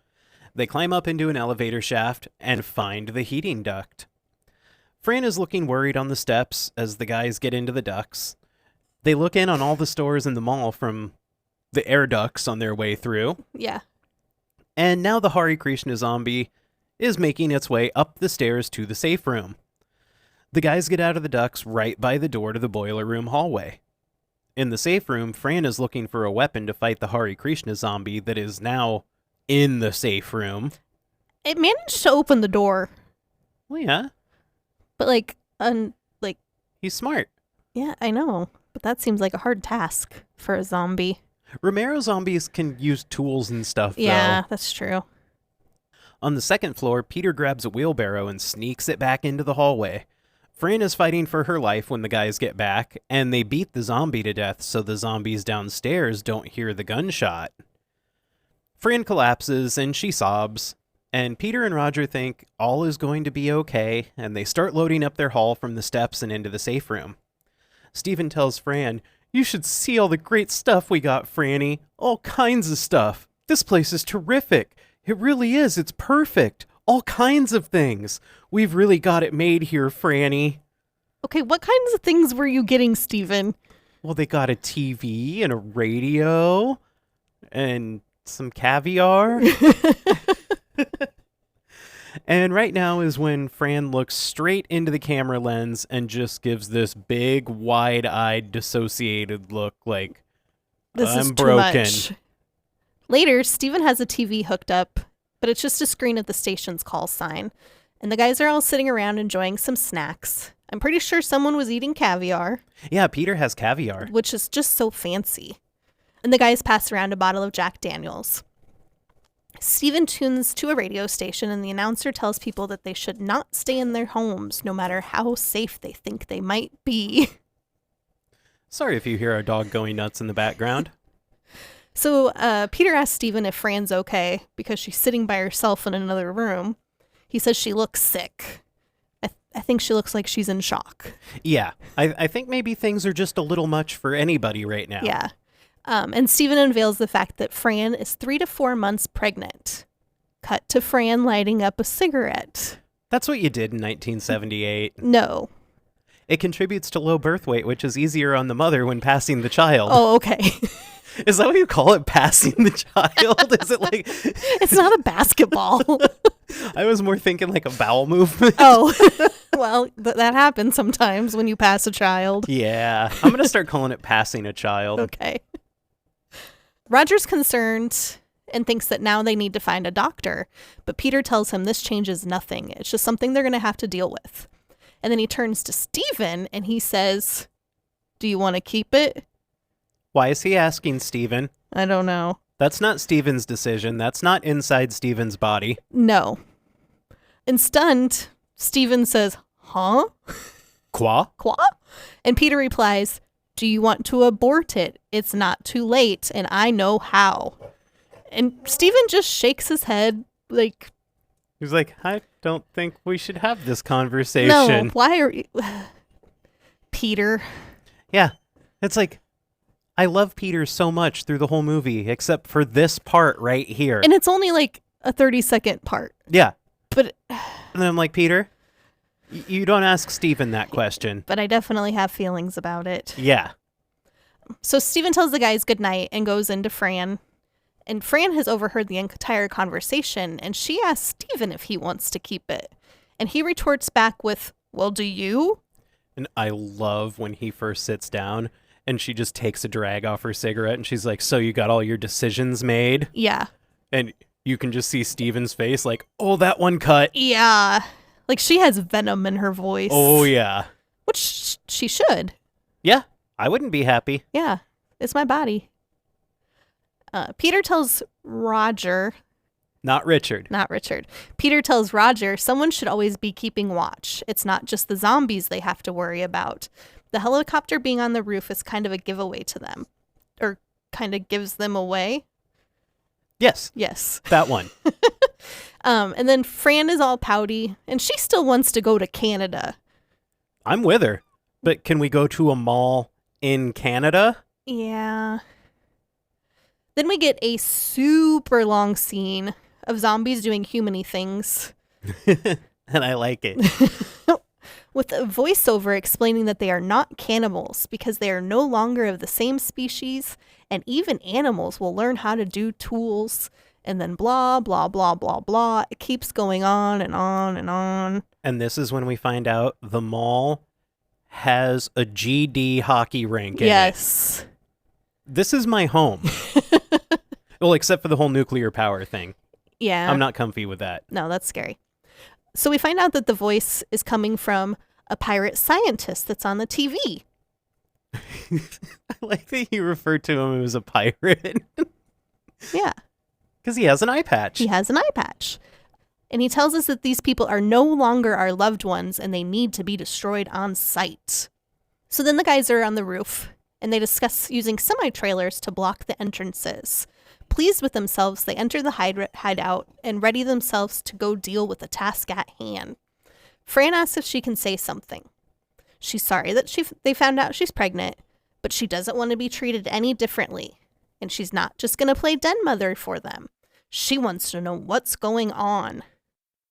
B: They climb up into an elevator shaft and find the heating duct. Fran is looking worried on the steps as the guys get into the ducts. They look in on all the stores in the mall from the air ducts on their way through.
A: Yeah.
B: And now the Hare Krishna zombie is making its way up the stairs to the safe room. The guys get out of the ducts right by the door to the boiler room hallway. In the safe room, Fran is looking for a weapon to fight the Hare Krishna zombie that is now in the safe room.
A: It managed to open the door.
B: Well, yeah.
A: But
B: he's smart.
A: Yeah, I know. But that seems like a hard task for a zombie.
B: Romero zombies can use tools and stuff,
A: Yeah,
B: though.
A: that's true.
B: On the second floor, Peter grabs a wheelbarrow and sneaks it back into the hallway. Fran is fighting for her life when the guys get back, and they beat the zombie to death so the zombies downstairs don't hear the gunshot. Fran collapses and she sobs, and Peter and Roger think all is going to be okay, and they start loading up their haul from the steps and into the safe room. Steven tells Fran, "You should see all the great stuff we got, Franny. All kinds of stuff. This place is terrific. It really is. It's perfect. All kinds of things. We've really got it made here, Franny."
A: Okay, what kinds of things were you getting, Steven?
B: Well, they got a TV and a radio and some caviar. And right now is when Fran looks straight into the camera lens and just gives this big, wide-eyed, dissociated look like,
A: This
B: I'm
A: is too
B: broken.
A: much. Later, Steven has a TV hooked up, but it's just a screen of the station's call sign. And the guys are all sitting around enjoying some snacks. I'm pretty sure someone was eating caviar,
B: Yeah, Peter has caviar.
A: which is just so fancy. And the guys pass around a bottle of Jack Daniels. Steven tunes to a radio station, and the announcer tells people that they should not stay in their homes, no matter how safe they think they might be.
B: Sorry if you hear our dog going nuts in the background.
A: So Peter asks Steven if Fran's okay, because she's sitting by herself in another room. He says she looks sick. I think she looks like she's in shock.
B: Yeah, I think maybe things are just a little much for anybody right now.
A: Yeah. And Steven unveils the fact that Fran is 3 to 4 months pregnant. Cut to Fran lighting up a cigarette.
B: That's what you did in 1978.
A: No.
B: It contributes to low birth weight, which is easier on the mother when passing the child.
A: Oh, okay.
B: Is that what you call it, passing the child? Is it like...
A: It's not a basketball.
B: I was more thinking like a bowel movement.
A: Oh, well, that happens sometimes when you pass a child.
B: Yeah, I'm going to start calling it passing a child.
A: Okay. Roger's concerned and thinks that now they need to find a doctor, but Peter tells him this changes nothing. It's just something they're going to have to deal with. And then he turns to Steven and he says, "Do you want to keep it?"
B: Why is he asking Steven?
A: I don't know.
B: That's not Steven's decision. That's not inside Steven's body.
A: No. And stunned, Steven says, "Huh?
B: Qua?
A: Qua?" And Peter replies, "Do you want to abort it? It's not too late, and I know how." And Steven just shakes his head like,
B: He's like, I don't think we should have this
A: "No,
B: conversation.
A: why are you..." Peter.
B: Yeah, it's like, I love Peter so much through the whole movie, except for this part right here.
A: And it's only like a 30-second part.
B: Yeah.
A: But
B: And then I'm like, Peter, you don't ask Steven that question.
A: I definitely have feelings about it.
B: Yeah.
A: So Steven tells the guys goodnight and goes into Fran. And Fran has overheard the entire conversation, and she asks Steven if he wants to keep it. And he retorts back with, "Well, do you?"
B: And I love when he first sits down and she just takes a drag off her cigarette and she's like, so you got all your decisions made?
A: Yeah.
B: And you can just see Steven's face like, oh, that one cut.
A: Yeah. Like, she has venom in her voice.
B: Oh, yeah.
A: Which she should.
B: Yeah, I wouldn't be happy.
A: Yeah. It's my body. Peter tells Roger...
B: Not Richard.
A: Not Richard. Peter tells Roger someone should always be keeping watch. It's not just the zombies they have to worry about. The helicopter being on the roof is kind of a giveaway to them. Or kind of gives them away.
B: Yes,
A: Yes.
B: that one.
A: And then Fran is all pouty, and she still wants to go to Canada.
B: I'm with her. But can we go to a mall in Canada?
A: Yeah. Then we get a super long scene of zombies doing human-y things.
B: And I like it.
A: With a voiceover explaining that they are not cannibals because they are no longer of the same species, and even animals will learn how to do tools, and then blah, blah, blah, blah, blah. It keeps going on and on and on.
B: And this is when we find out the mall has a GD hockey rink in it.
A: Yes.
B: This is my home. Well, except for the whole nuclear power thing.
A: Yeah.
B: I'm not comfy with that.
A: No, that's scary. So we find out that the voice is coming from a pirate scientist that's on the TV.
B: I like that you referred to him as a pirate.
A: Yeah.
B: Because he has an eye patch.
A: He has an eye patch. And he tells us that these people are no longer our loved ones and they need to be destroyed on sight. So then the guys are on the roof and they discuss using semi-trailers to block the entrances. Pleased with themselves, they enter the hideout and ready themselves to go deal with the task at hand. Fran asks if she can say something. She's sorry that they found out she's pregnant, but she doesn't want to be treated any differently. And she's not just going to play den mother for them. She wants to know what's going on.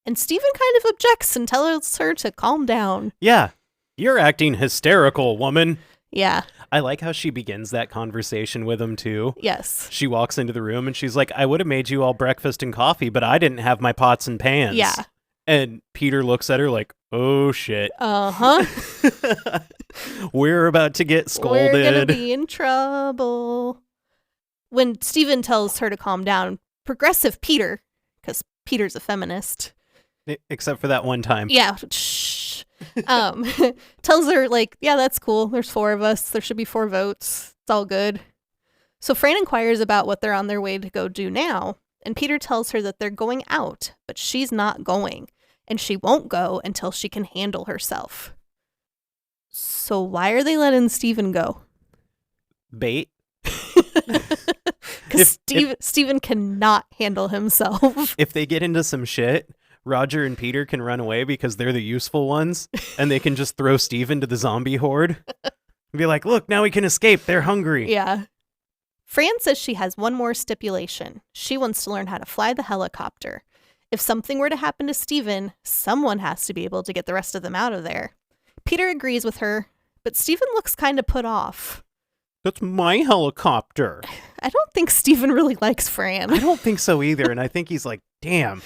A: And Steven kind of objects and tells her to calm down.
B: Yeah. You're acting hysterical, woman.
A: Yeah.
B: I like how she begins that conversation with him, too.
A: Yes.
B: She walks into the room and she's like, I would have made you all breakfast and coffee, but I didn't have my pots and pans.
A: Yeah.
B: And Peter looks at her like, oh, shit.
A: Uh-huh.
B: We're about to get scolded.
A: We're gonna be in trouble. When Stephen tells her to calm down, progressive Peter, because Peter's a feminist.
B: Except for that one time.
A: Yeah. Shh. Tells her, like, yeah, that's cool. There's 4 of us. There should be 4 votes. It's all good. So Fran inquires about what they're on their way to go do now. And Peter tells her that they're going out, but she's not going. And she won't go until she can handle herself. So why are they letting Stephen go?
B: Bait?
A: Because Stephen cannot handle himself.
B: If they get into some shit, Roger and Peter can run away because they're the useful ones, and they can just throw Stephen to the zombie horde. And be like, look, now we can escape. They're hungry.
A: Yeah. Fran says she has one more stipulation. She wants to learn how to fly the helicopter. If something were to happen to Stephen, someone has to be able to get the rest of them out of there. Peter agrees with her, but Stephen looks kind of put off.
B: That's my helicopter.
A: I don't think Stephen really likes Fran.
B: I don't think so either. And I think he's like, damn,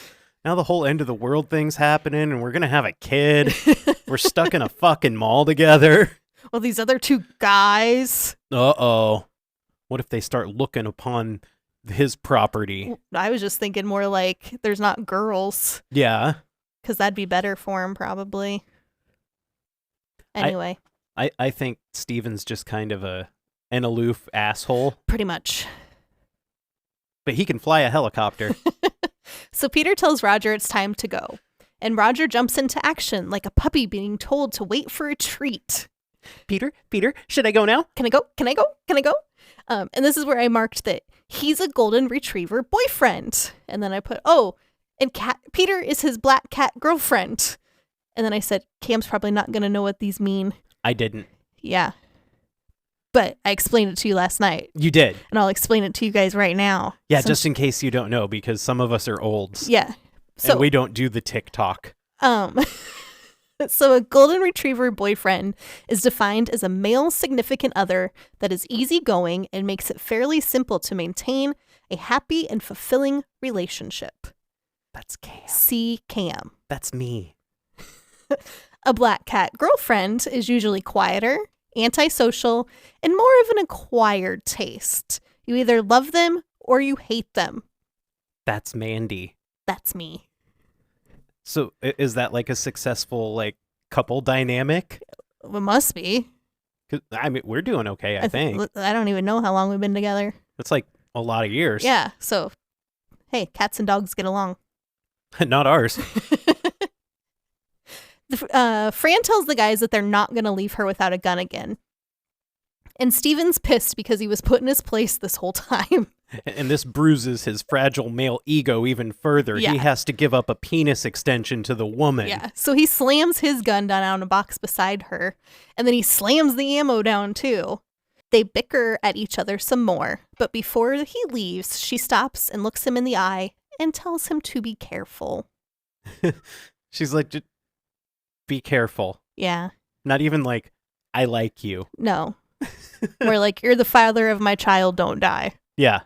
B: now the whole end of the world thing's happening and we're going to have a kid. We're stuck in a fucking mall together.
A: Well, these other 2 guys.
B: Uh-oh. What if they start looking upon his property?
A: I was just thinking more like there's not girls.
B: Yeah.
A: Because that'd be better for him, probably. Anyway.
B: I think Steven's just kind of an aloof asshole.
A: Pretty much.
B: But he can fly a helicopter.
A: So Peter tells Roger it's time to go. And Roger jumps into action like a puppy being told to wait for a treat.
B: Peter, should I go now?
A: Can I go? Can I go? Can I go? And this is where I marked that he's a golden retriever boyfriend. And then I put, and Peter is his black cat girlfriend. And then I said, Cam's probably not going to know what these mean.
B: I didn't.
A: Yeah. But I explained it to you last night.
B: You did.
A: And I'll explain it to you guys right now.
B: Yeah, just in case you don't know, because some of us are olds.
A: Yeah. So
B: and we don't do the TikTok.
A: So a golden retriever boyfriend is defined as a male significant other that is easygoing and makes it fairly simple to maintain a happy and fulfilling relationship.
B: That's Cam.
A: See Cam.
B: That's me.
A: A black cat girlfriend is usually quieter, antisocial, and more of an acquired taste. You either love them or you hate them.
B: That's Mandy.
A: That's me.
B: So is that like a successful like couple dynamic?
A: It must be.
B: 'Cause, I mean, we're doing okay, I think.
A: I don't even know how long we've been together.
B: It's like a lot of years.
A: Yeah, so, hey, cats and dogs get along.
B: Not ours.
A: Fran tells the guys that they're not going to leave her without a gun again. And Steven's pissed because he was put in his place this whole time.
B: And this bruises his fragile male ego even further.
A: Yeah.
B: He has to give up a penis extension to the woman.
A: Yeah, so he slams his gun down on a box beside her, and then he slams the ammo down too. They bicker at each other some more, but before he leaves, she stops and looks him in the eye and tells him to be careful.
B: She's like, be careful.
A: Yeah.
B: Not even like, I like you.
A: No. We're like, you're the father of my child, don't die.
B: Yeah.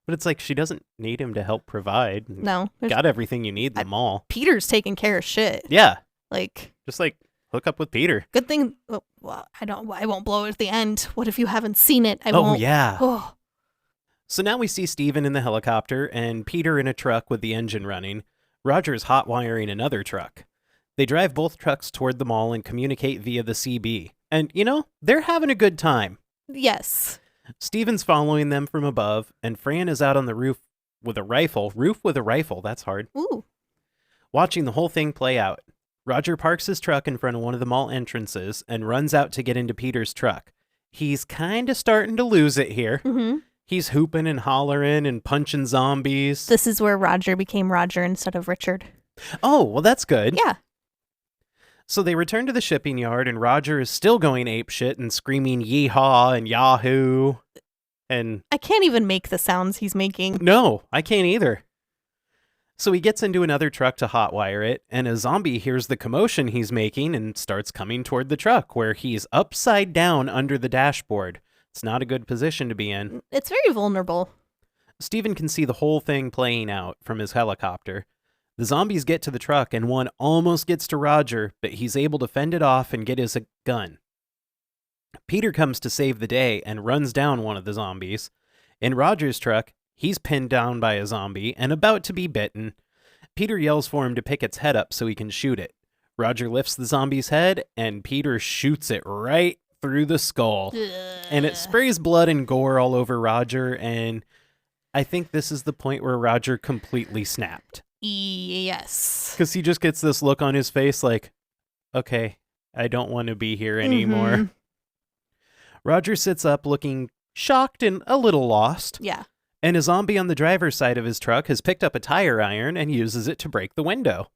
B: But it's like she doesn't need him to help provide.
A: No.
B: Got everything you need in the mall.
A: Peter's taking care of shit.
B: Yeah.
A: Like,
B: just like hook up with Peter.
A: Good thing. Well, I won't blow it at the end. What if you haven't seen it? I
B: Oh,
A: won't.
B: yeah.
A: Oh.
B: So now we see Stephen in the helicopter and Peter in a truck with the engine running. Roger's hot wiring another truck. They drive both trucks toward the mall and communicate via the CB. And, you know, they're having a good time.
A: Yes.
B: Stephen's following them from above, and Fran is out on the roof with a rifle. Roof with a rifle, that's hard.
A: Ooh.
B: Watching the whole thing play out. Roger parks his truck in front of one of the mall entrances and runs out to get into Peter's truck. He's kind of starting to lose it here.
A: Mm-hmm.
B: He's hooping and hollering and punching zombies.
A: This is where Roger became Roger instead of Richard.
B: Oh, well, that's good.
A: Yeah.
B: So they return to the shipping yard, and Roger is still going apeshit and screaming yeehaw and yahoo. And
A: I can't even make the sounds he's making.
B: No, I can't either. So he gets into another truck to hotwire it, and a zombie hears the commotion he's making and starts coming toward the truck, where he's upside down under the dashboard. It's not a good position to be in.
A: It's very vulnerable.
B: Stephen can see the whole thing playing out from his helicopter. The zombies get to the truck, and one almost gets to Roger, but he's able to fend it off and get his gun. Peter comes to save the day and runs down one of the zombies. In Roger's truck, he's pinned down by a zombie and about to be bitten. Peter yells for him to pick its head up so he can shoot it. Roger lifts the zombie's head, and Peter shoots it right through the skull. And it sprays blood and gore all over Roger, and I think this is the point where Roger completely snapped.
A: Yes.
B: Because he just gets this look on his face like, okay, I don't want to be here anymore.
A: Mm-hmm.
B: Roger sits up looking shocked and a little lost.
A: Yeah.
B: And a zombie on the driver's side of his truck has picked up a tire iron and uses it to break the window.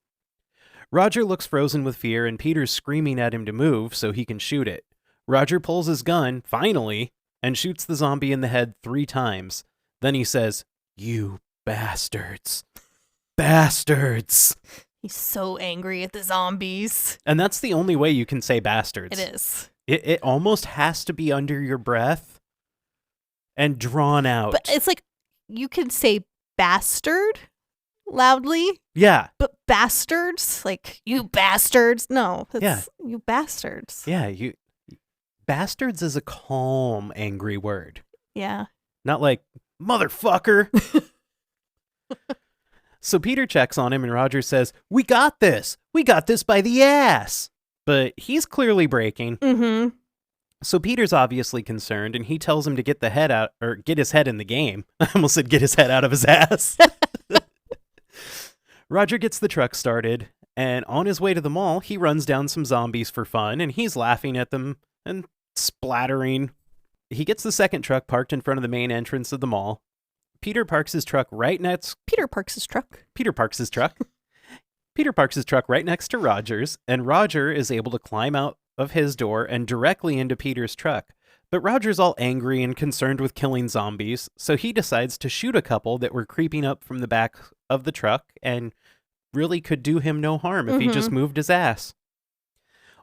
B: Roger looks frozen with fear, and Peter's screaming at him to move so he can shoot it. Roger pulls his gun, finally, and shoots the zombie in the head 3 times. Then he says, "You bastards. Bastards."
A: He's so angry at the zombies.
B: And that's the only way you can say bastards.
A: It is.
B: It almost has to be under your breath and drawn out.
A: But it's like, you can say bastard loudly.
B: Yeah.
A: But bastards? Like, you bastards? No.
B: Yeah.
A: You bastards.
B: Yeah, bastards is a calm, angry word.
A: Yeah.
B: Not like, motherfucker. So Peter checks on him and Roger says, "We got this. We got this by the ass." But he's clearly breaking.
A: Mm-hmm.
B: So Peter's obviously concerned, and he tells him to get get his head in the game. I almost said get his head out of his ass. Roger gets the truck started, and on his way to the mall, he runs down some zombies for fun, and he's laughing at them and splattering. He gets the second truck parked in front of the main entrance of the mall. Peter parks his truck right next...
A: Peter parks his truck.
B: Peter parks his truck. Peter parks his truck right next to Roger's, and Roger is able to climb out of his door and directly into Peter's truck. But Roger's all angry and concerned with killing zombies, so he decides to shoot a couple that were creeping up from the back of the truck and really could do him no harm if he just moved his ass.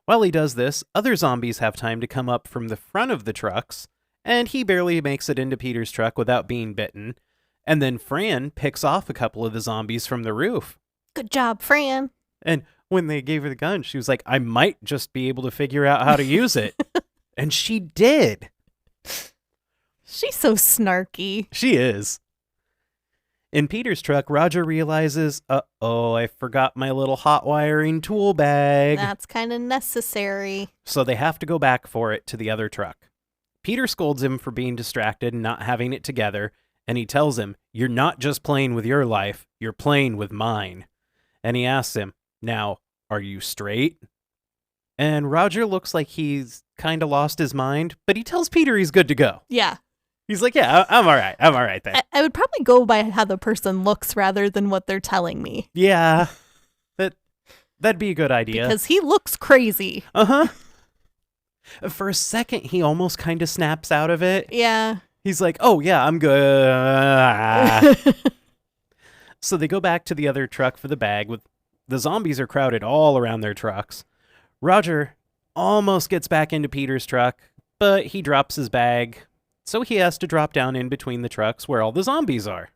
B: While he does this, other zombies have time to come up from the front of the trucks, and he barely makes it into Peter's truck without being bitten. And then Fran picks off a couple of the zombies from the roof.
A: Good job, Fran.
B: And when they gave her the gun, she was like, "I might just be able to figure out how to use it." And she did.
A: She's so snarky.
B: She is. In Peter's truck, Roger realizes, uh-oh, I forgot my little hot wiring tool bag.
A: That's kind of necessary.
B: So they have to go back for it to the other truck. Peter scolds him for being distracted and not having it together, and he tells him, "You're not just playing with your life, you're playing with mine." And he asks him, "Now, are you straight?" And Roger looks like he's kind of lost his mind, but he tells Peter he's good to go.
A: Yeah.
B: He's like, "Yeah, I'm all right. I'm all right then."
A: I would probably go by how the person looks rather than what they're telling me.
B: Yeah, that'd be a good idea.
A: Because he looks crazy.
B: Uh-huh. For a second, he almost kind of snaps out of it.
A: Yeah.
B: He's like, "Oh, yeah, I'm good." So they go back to the other truck for the bag. The zombies are crowded all around their trucks. Roger almost gets back into Peter's truck, but he drops his bag, so he has to drop down in between the trucks where all the zombies are.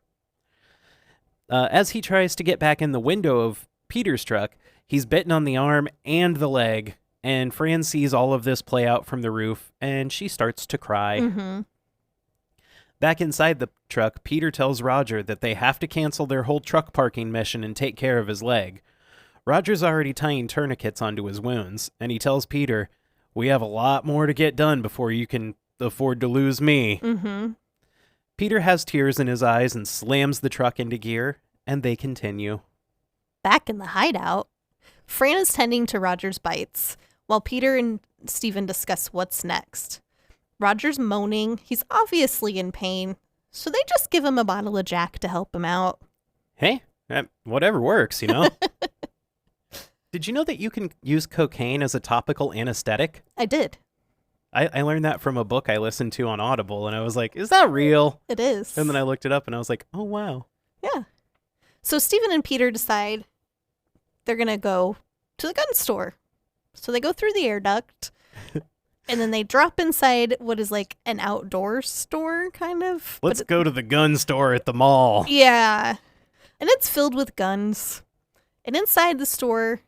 B: As he tries to get back in the window of Peter's truck, he's bitten on the arm and the leg, and Fran sees all of this play out from the roof, and she starts to cry.
A: Mm-hmm.
B: Back inside the truck, Peter tells Roger that they have to cancel their whole truck parking mission and take care of his leg. Roger's already tying tourniquets onto his wounds, and he tells Peter, "We have a lot more to get done before you can afford to lose me."
A: Mm-hmm.
B: Peter has tears in his eyes and slams the truck into gear, and they continue.
A: Back in the hideout, Fran is tending to Roger's bites, while Peter and Stephen discuss what's next. Roger's moaning. He's obviously in pain, so they just give him a bottle of Jack to help him out.
B: Hey, whatever works, you know? Did you know that you can use cocaine as a topical anesthetic?
A: I did.
B: I learned that from a book I listened to on Audible, and I was like, is that real?
A: It is.
B: And then I looked it up, and I was like, oh, wow.
A: Yeah. So Stephen and Peter decide they're going to go to the gun store. So they go through the air duct, and then they drop inside what is like an outdoor store, kind of.
B: Let's go to the gun store at the mall.
A: Yeah. And it's filled with guns. And inside the store,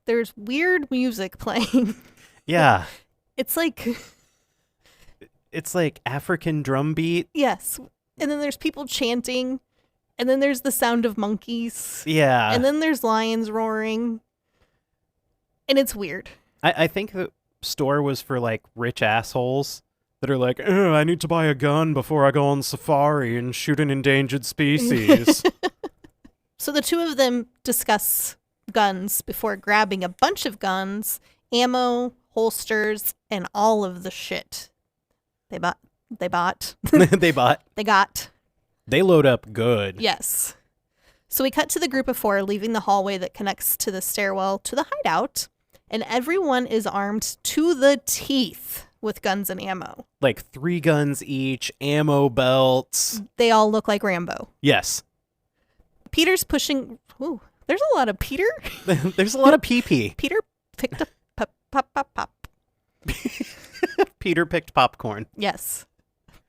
A: there's weird music playing.
B: Yeah.
A: It's like
B: African drum beat.
A: yes. And then there's people chanting. And then there's the sound of monkeys.
B: Yeah.
A: And then there's lions roaring. And it's weird.
B: I think the store was for like rich assholes that are like, oh, I need to buy a gun before I go on safari and shoot an endangered species.
A: So the two of them discuss guns before grabbing a bunch of guns, ammo, holsters, and all of the shit they bought.
B: They bought.
A: They got.
B: They load up good.
A: Yes. So we cut to the group of four leaving the hallway that connects to the stairwell to the hideout, and everyone is armed to the teeth with guns and ammo.
B: Like 3 guns each, ammo belts.
A: They all look like Rambo.
B: Yes.
A: Peter's pushing. Ooh, there's a lot of Peter.
B: There's a lot of pee-pee.
A: Peter picked up pop.
B: Peter picked popcorn.
A: Yes.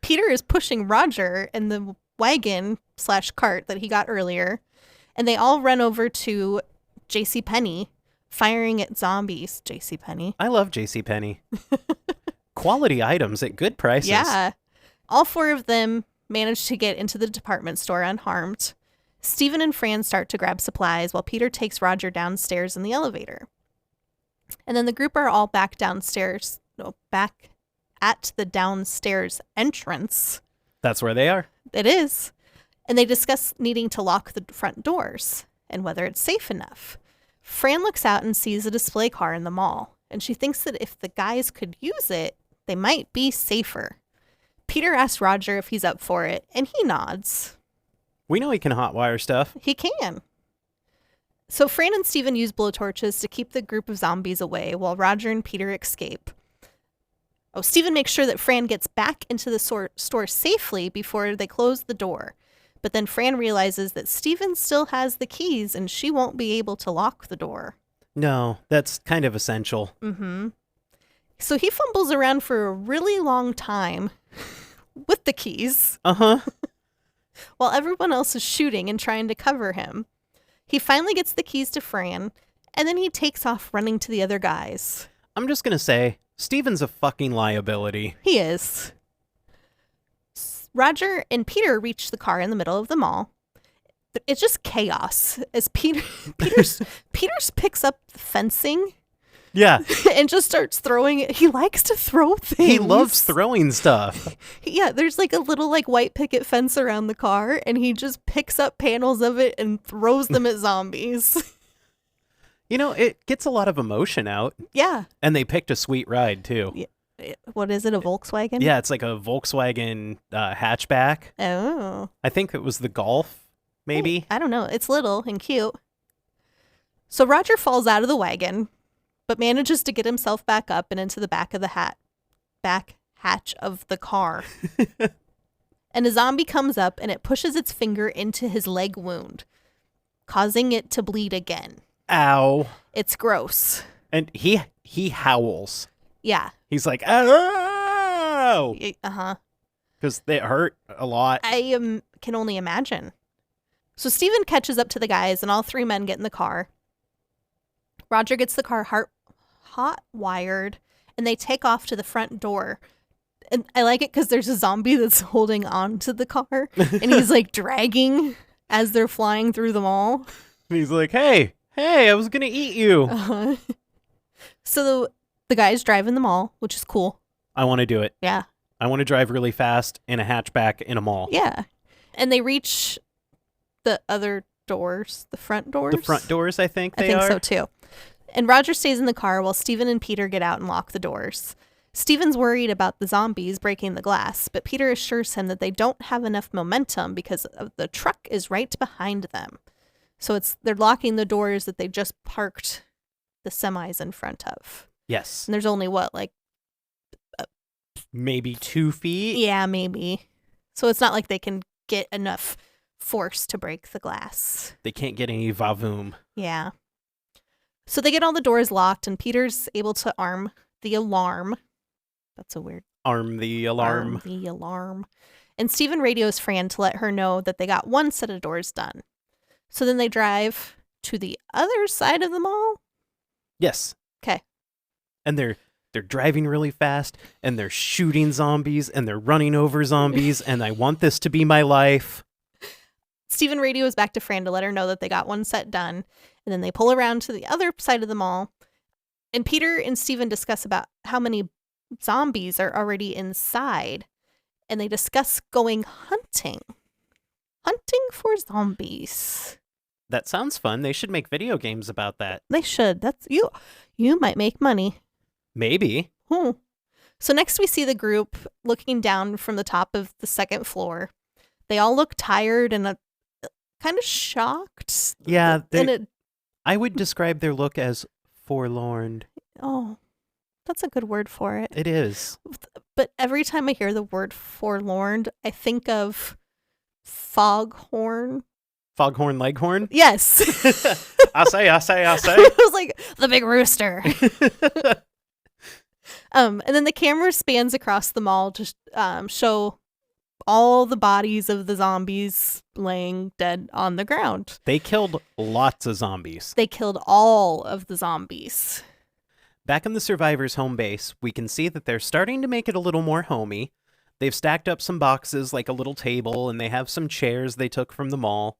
A: Peter is pushing Roger in the wagon/cart that he got earlier, and they all run over to JCPenney, firing at zombies. JCPenney.
B: I love JCPenney. Quality items at good prices.
A: Yeah. All 4 of them manage to get into the department store unharmed. Stephen and Fran start to grab supplies while Peter takes Roger downstairs in the elevator. And then the group are all back at the downstairs entrance.
B: That's where they are.
A: It is. And they discuss needing to lock the front doors and whether it's safe enough. Fran looks out and sees a display car in the mall, and she thinks that if the guys could use it, they might be safer. Peter asks Roger if he's up for it, and he nods.
B: We know he can hotwire stuff.
A: He can. So Fran and Stephen use blowtorches to keep the group of zombies away while Roger and Peter escape. Oh, Stephen makes sure that Fran gets back into the store safely before they close the door. But then Fran realizes that Stephen still has the keys and she won't be able to lock the door.
B: No, that's kind of essential.
A: Mm-hmm. So he fumbles around for a really long time with the keys.
B: Uh-huh.
A: While everyone else is shooting and trying to cover him. He finally gets the keys to Fran, and then he takes off running to the other guys.
B: I'm just going to say, Steven's a fucking liability.
A: He is. Roger and Peter reach the car in the middle of the mall. It's just chaos as Peters picks up the fencing.
B: Yeah.
A: And just starts throwing it. He likes to throw things.
B: He loves throwing stuff.
A: Yeah, there's like a little like white picket fence around the car, and he just picks up panels of it and throws them at zombies.
B: You know, it gets a lot of emotion out.
A: Yeah.
B: And they picked a sweet ride, too.
A: Yeah. What is it, a Volkswagen?
B: Yeah, it's like a Volkswagen hatchback.
A: Oh.
B: I think it was the Golf, maybe.
A: I don't know. It's little and cute. So Roger falls out of the wagon, but manages to get himself back up and into the back hatch of the car. And a zombie comes up and it pushes its finger into his leg wound, causing it to bleed again.
B: Ow.
A: It's gross.
B: And he howls.
A: Yeah.
B: He's like, ow!
A: Uh-huh.
B: Because they hurt a lot.
A: I can only imagine. So Stephen catches up to the guys and all 3 men get in the car. Roger gets the car hot wired and they take off to the front door. And I like it because there's a zombie that's holding on to the car and he's like dragging as they're flying through the mall.
B: And he's like, hey, I was going to eat you.
A: Uh-huh. So the guys drive in the mall, which is cool.
B: I want to do it.
A: Yeah.
B: I want to drive really fast in a hatchback in a mall.
A: Yeah. And they reach the other doors, the front doors.
B: The front doors, I think
A: I think so too. And Roger stays in the car while Stephen and Peter get out and lock the doors. Stephen's worried about the zombies breaking the glass, but Peter assures him that they don't have enough momentum because the truck is right behind them. So they're locking the doors that they just parked the semis in front of.
B: Yes.
A: And there's only
B: maybe 2 feet?
A: Yeah, maybe. So it's not like they can get enough force to break the glass.
B: They can't get any vavoom.
A: Yeah. So they get all the doors locked and Peter's able to arm the alarm. That's a weird.
B: Arm the alarm.
A: Arm the alarm. And Stephen radios Fran to let her know that they got 1 set of doors done. So then they drive to the other side of the mall?
B: Yes.
A: Okay.
B: And they're driving really fast, and they're shooting zombies, and they're running over zombies, and I want this to be my life.
A: Stephen radios back to Fran to let her know that they got one set done, and then they pull around to the other side of the mall, and Peter and Stephen discuss about how many zombies are already inside, and they discuss going hunting. Hunting for zombies.
B: That sounds fun. They should make video games about that.
A: They should. That's you. You might make money.
B: Maybe.
A: So next we see the group looking down from the top of the second floor. They all look tired and kind of shocked.
B: Yeah, I would describe their look as forlorn.
A: Oh, that's a good word for it.
B: It is.
A: But every time I hear the word forlorn, I think of foghorn.
B: Foghorn Leghorn?
A: Yes.
B: I say.
A: It was like the big rooster. And then the camera spans across the mall to show all the bodies of the zombies laying dead on the ground.
B: They killed lots of zombies.
A: They killed all of the zombies.
B: Back in the survivors' home base, we can see that they're starting to make it a little more homey. They've stacked up some boxes like a little table, and they have some chairs they took from the mall.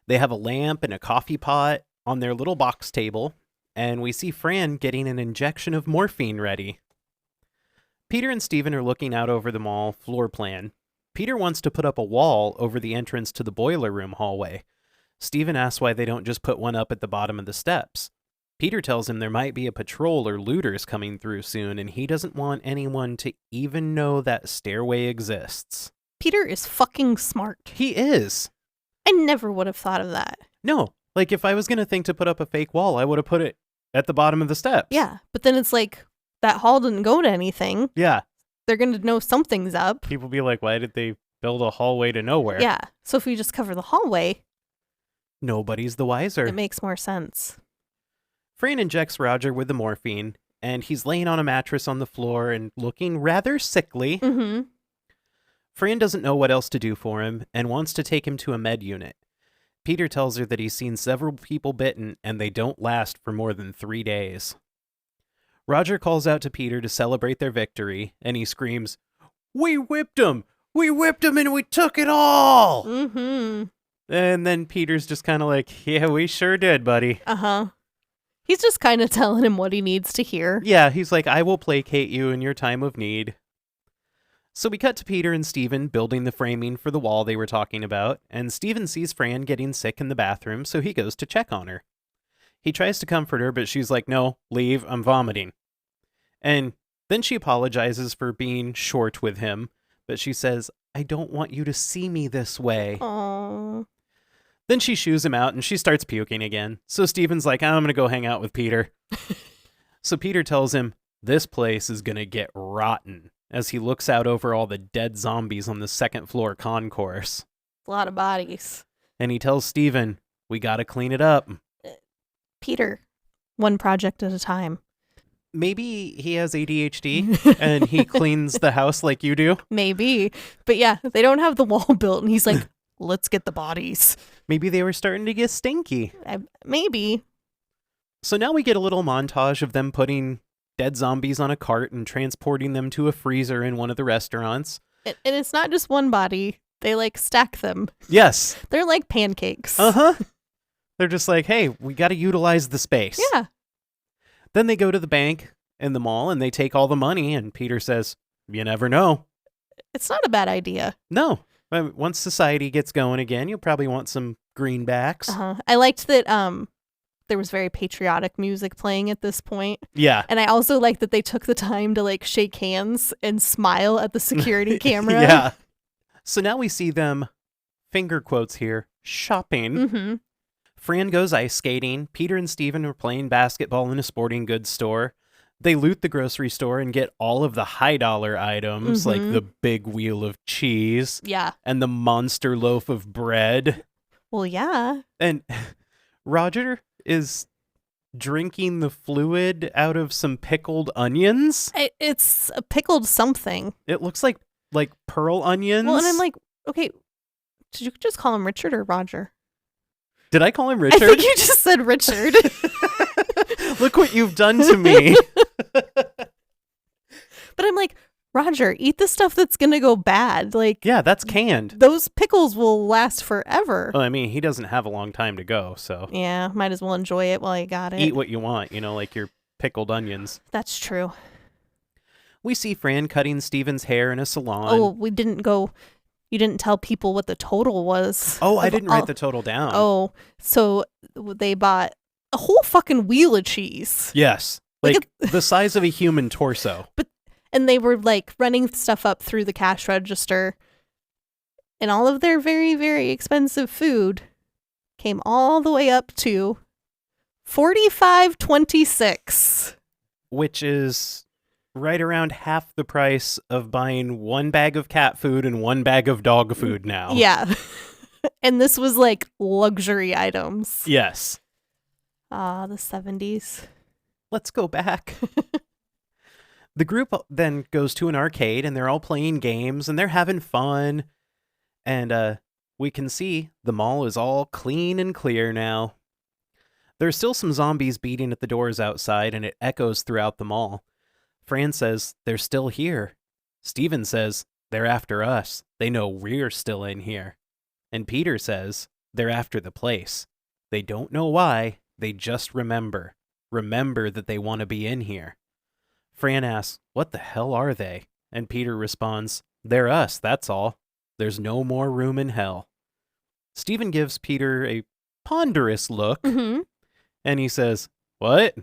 B: They have a lamp and a coffee pot on their little box table, and we see Fran getting an injection of morphine ready. Peter and Stephen are looking out over the mall floor plan. Peter wants to put up a wall over the entrance to the boiler room hallway. Stephen asks why they don't just put one up at the bottom of the steps. Peter tells him there might be a patrol or looters coming through soon, and he doesn't want anyone to even know that stairway exists.
A: Peter is fucking smart.
B: He is.
A: I never would have thought of that.
B: No, like if I was going to think to put up a fake wall, I would have put it at the bottom of the steps.
A: Yeah, but then it's like, that hall didn't go to anything.
B: Yeah.
A: They're going to know something's up.
B: People be like, why did they build a hallway to nowhere?
A: Yeah. So if we just cover the hallway,
B: nobody's the wiser.
A: It makes more sense.
B: Fran injects Roger with the morphine, and he's laying on a mattress on the floor and looking rather sickly.
A: Mm-hmm.
B: Fran doesn't know what else to do for him and wants to take him to a med unit. Peter tells her that he's seen several people bitten, and they don't last for more than 3 days. Roger calls out to Peter to celebrate their victory, and he screams, "We whipped him! We whipped him and we took it all!"
A: Mm-hmm.
B: And then Peter's just kind of like, "Yeah, we sure did, buddy."
A: Uh-huh. He's just kind of telling him what he needs to hear.
B: Yeah, he's like, "I will placate you in your time of need." So we cut to Peter and Stephen building the framing for the wall they were talking about, and Stephen sees Fran getting sick in the bathroom, so he goes to check on her. He tries to comfort her, but she's like, "No, leave, I'm vomiting." And then she apologizes for being short with him, but she says, "I don't want you to see me this way."
A: Aww.
B: Then she shoos him out and she starts puking again. So Stephen's like, "I'm going to go hang out with Peter." So Peter tells him, this place is going to get rotten, as he looks out over all the dead zombies on the second floor concourse.
A: A lot of bodies.
B: And he tells Stephen, "We got to clean it up."
A: Peter, one project at a time.
B: Maybe he has ADHD and he cleans the house like you do.
A: Maybe. But yeah, they don't have the wall built and he's like, let's get the bodies.
B: Maybe they were starting to get stinky.
A: Maybe.
B: So now we get a little montage of them putting dead zombies on a cart and transporting them to a freezer in one of the restaurants.
A: And it's not just one body. They like stack them.
B: Yes.
A: They're like pancakes.
B: Uh-huh. They're just like, hey, we got to utilize the space.
A: Yeah.
B: Then they go to the bank in the mall and they take all the money, and Peter says, "You never know."
A: It's not a bad idea.
B: No. Once society gets going again, you'll probably want some greenbacks.
A: Uh-huh. I liked that there was very patriotic music playing at this point.
B: Yeah.
A: And I also liked that they took the time to like shake hands and smile at the security camera.
B: Yeah. So now we see them, finger quotes here, shopping.
A: Mm-hmm.
B: Fran goes ice skating. Peter and Stephen are playing basketball in a sporting goods store. They loot the grocery store and get all of the high dollar items, like the big wheel of cheese.
A: Yeah.
B: And the monster loaf of bread.
A: Well, yeah.
B: And Roger is drinking the fluid out of some pickled onions.
A: It's a pickled something.
B: It looks like pearl onions.
A: Well, and I'm like, okay, did you just call him Richard or Roger?
B: Did I call him
A: I
B: Richard?
A: think you just said Richard.
B: Look what you've done to me.
A: But I'm like, Roger, eat the stuff that's going to go bad. Like,
B: Yeah, that's canned.
A: those pickles will last forever.
B: Well, I mean, he doesn't have a long time to go, so
A: Yeah, might as well enjoy it while you got it.
B: eat what you want, like your pickled onions.
A: That's true.
B: We see Fran cutting Steven's hair in a salon.
A: Oh, you didn't tell people what the total was.
B: Oh, I didn't write the total down.
A: Oh, so they bought a whole fucking wheel of cheese.
B: Yes. Like the size of a human torso.
A: And they were like running stuff up through the cash register. And all of their very, very expensive food came all the way up to $45.26.
B: Which is right around half the price of buying one bag of cat food and one bag of dog food now.
A: Yeah. And this was like luxury items.
B: Yes.
A: Ah, the 70s.
B: Let's go back. The group then goes to an arcade and they're all playing games and they're having fun. And we can see the mall is all clean and clear now. There's still some zombies beating at the doors outside and it echoes throughout the mall. Fran says they're still here. Steven says they're after us. They know we're still in here. And Peter says they're after the place. They don't know why. They just remember. Remember that they want to be in here. Fran asks, what the hell are they? And Peter responds, they're us, that's all. There's no more room in hell. Steven gives Peter a ponderous look, and he says, what?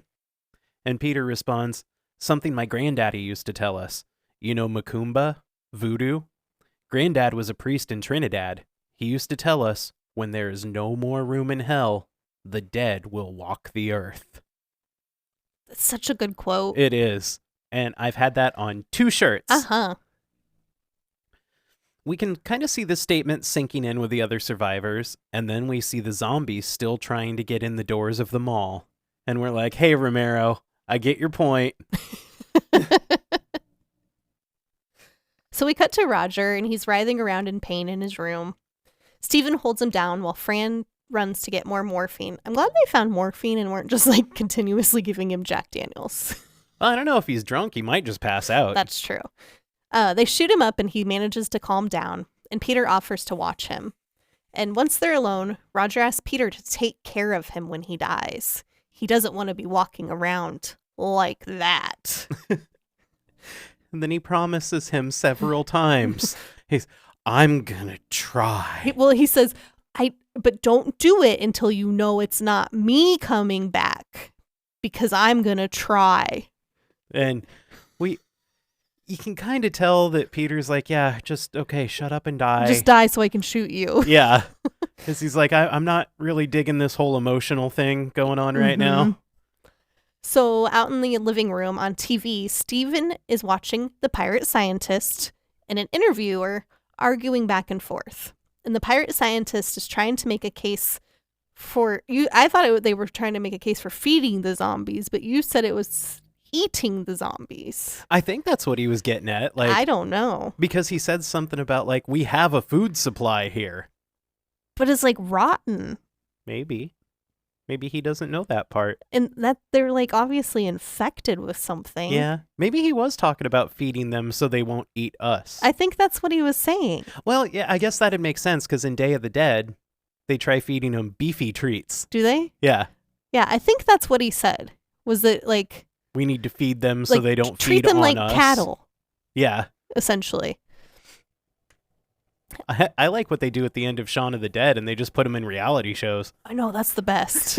B: And Peter responds, something my granddaddy used to tell us. You know Macumba? Voodoo? Granddad was a priest in Trinidad. He used to tell us, when there is no more room in hell, the dead will walk the earth.
A: That's such a good quote.
B: It is. And I've had that on 2 shirts.
A: Uh-huh.
B: We can kind of see this statement sinking in with the other survivors, and then we see the zombies still trying to get in the doors of the mall. And we're like, hey, Romero, I get your point.
A: So we cut to Roger, and he's writhing around in pain in his room. Steven holds him down while Fran runs to get more morphine. I'm glad they found morphine and weren't just like continuously giving him Jack Daniels.
B: Well, I don't know if he's drunk. He might just pass out.
A: That's true. They shoot him up and he manages to calm down, and Peter offers to watch him. And once they're alone, Roger asks Peter to take care of him when he dies. He doesn't want to be walking around like that.
B: And then he promises him several times. I'm gonna try.
A: Well, he says, but don't do it until you know it's not me coming back, because I'm gonna try.
B: And you can kind of tell that Peter's like, yeah, just, okay, shut up and die.
A: Just die so I can shoot you.
B: Yeah. Because he's like, I'm not really digging this whole emotional thing going on right now.
A: So out in the living room on TV, Steven is watching the pirate scientist and an interviewer arguing back and forth. And the pirate scientist is trying to make a case for you. I thought they were trying to make a case for feeding the zombies, but you said it was eating the zombies.
B: I think that's what he was getting at. Like,
A: I don't know.
B: Because he said something about, like, we have a food supply here.
A: But it's like rotten.
B: Maybe he doesn't know that part.
A: And that they're like obviously infected with something.
B: Yeah. Maybe he was talking about feeding them so they won't eat us.
A: I think that's what he was saying.
B: Well, yeah, I guess that'd make sense because in Day of the Dead, they try feeding them beefy treats.
A: Do they?
B: Yeah.
A: Yeah, I think that's what he said. Was that like,
B: we need to feed them so they don't
A: treat
B: feed
A: them
B: on
A: like
B: us.
A: cattle.
B: Yeah.
A: Essentially.
B: I like what they do at the end of Shaun of the Dead, and they just put them in reality shows.
A: I know, that's the best.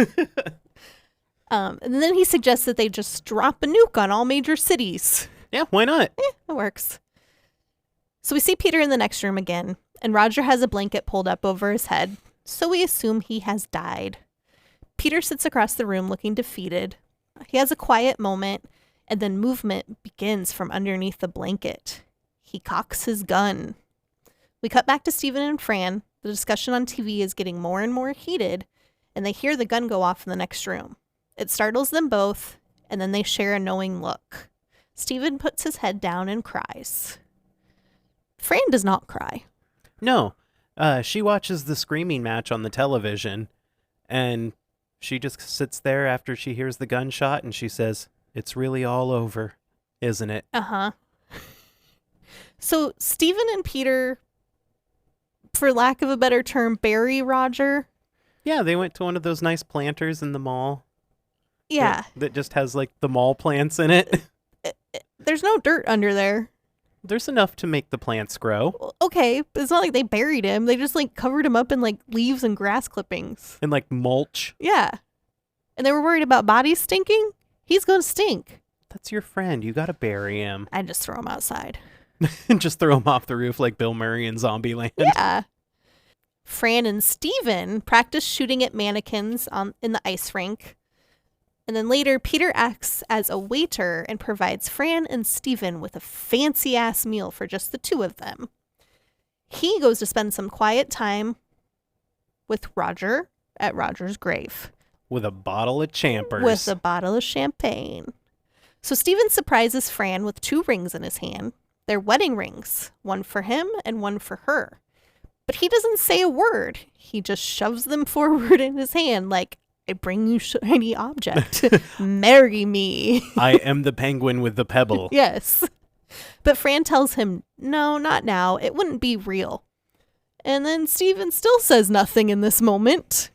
A: And then he suggests that they just drop a nuke on all major cities.
B: Yeah, why not?
A: It works. So we see Peter in the next room again, and Roger has a blanket pulled up over his head, so we assume he has died. Peter sits across the room looking defeated. He has a quiet moment, and then movement begins from underneath the blanket. He cocks his gun. We cut back to Steven and Fran. The discussion on TV is getting more and more heated, and they hear the gun go off in the next room. It startles them both, and then they share a knowing look. Steven puts his head down and cries. Fran does not cry.
B: No. She watches the screaming match on the television, And she just sits there after she hears the gunshot and she says, "It's really all over, isn't it?"
A: Uh-huh. So Stephen and Peter, for lack of a better term, bury Roger.
B: Yeah, they went to one of those nice planters in the mall.
A: Yeah.
B: That just has like the mall plants in it.
A: There's no dirt under there.
B: There's enough to make the plants grow.
A: Well, okay, but it's not like they buried him. They just like covered him up in like leaves and grass clippings.
B: And like mulch.
A: Yeah. And they were worried about bodies stinking. He's going to stink.
B: That's your friend. You got to bury him.
A: I'd just throw him outside.
B: And just throw him off the roof like Bill Murray in Zombieland.
A: Yeah. Fran and Steven practice shooting at mannequins in the ice rink. And then later, Peter acts as a waiter and provides Fran and Steven with a fancy-ass meal for just the two of them. He goes to spend some quiet time with Roger at Roger's grave.
B: With a bottle of Champers.
A: With a bottle of champagne. So Steven surprises Fran with 2 rings in his hand. They're wedding rings, one for him and one for her. But he doesn't say a word. He just shoves them forward in his hand like, "I bring you shiny object. Marry me."
B: I am the penguin with the pebble.
A: Yes. But Fran tells him, "No, not now. It wouldn't be real." And then Steven still says nothing in this moment.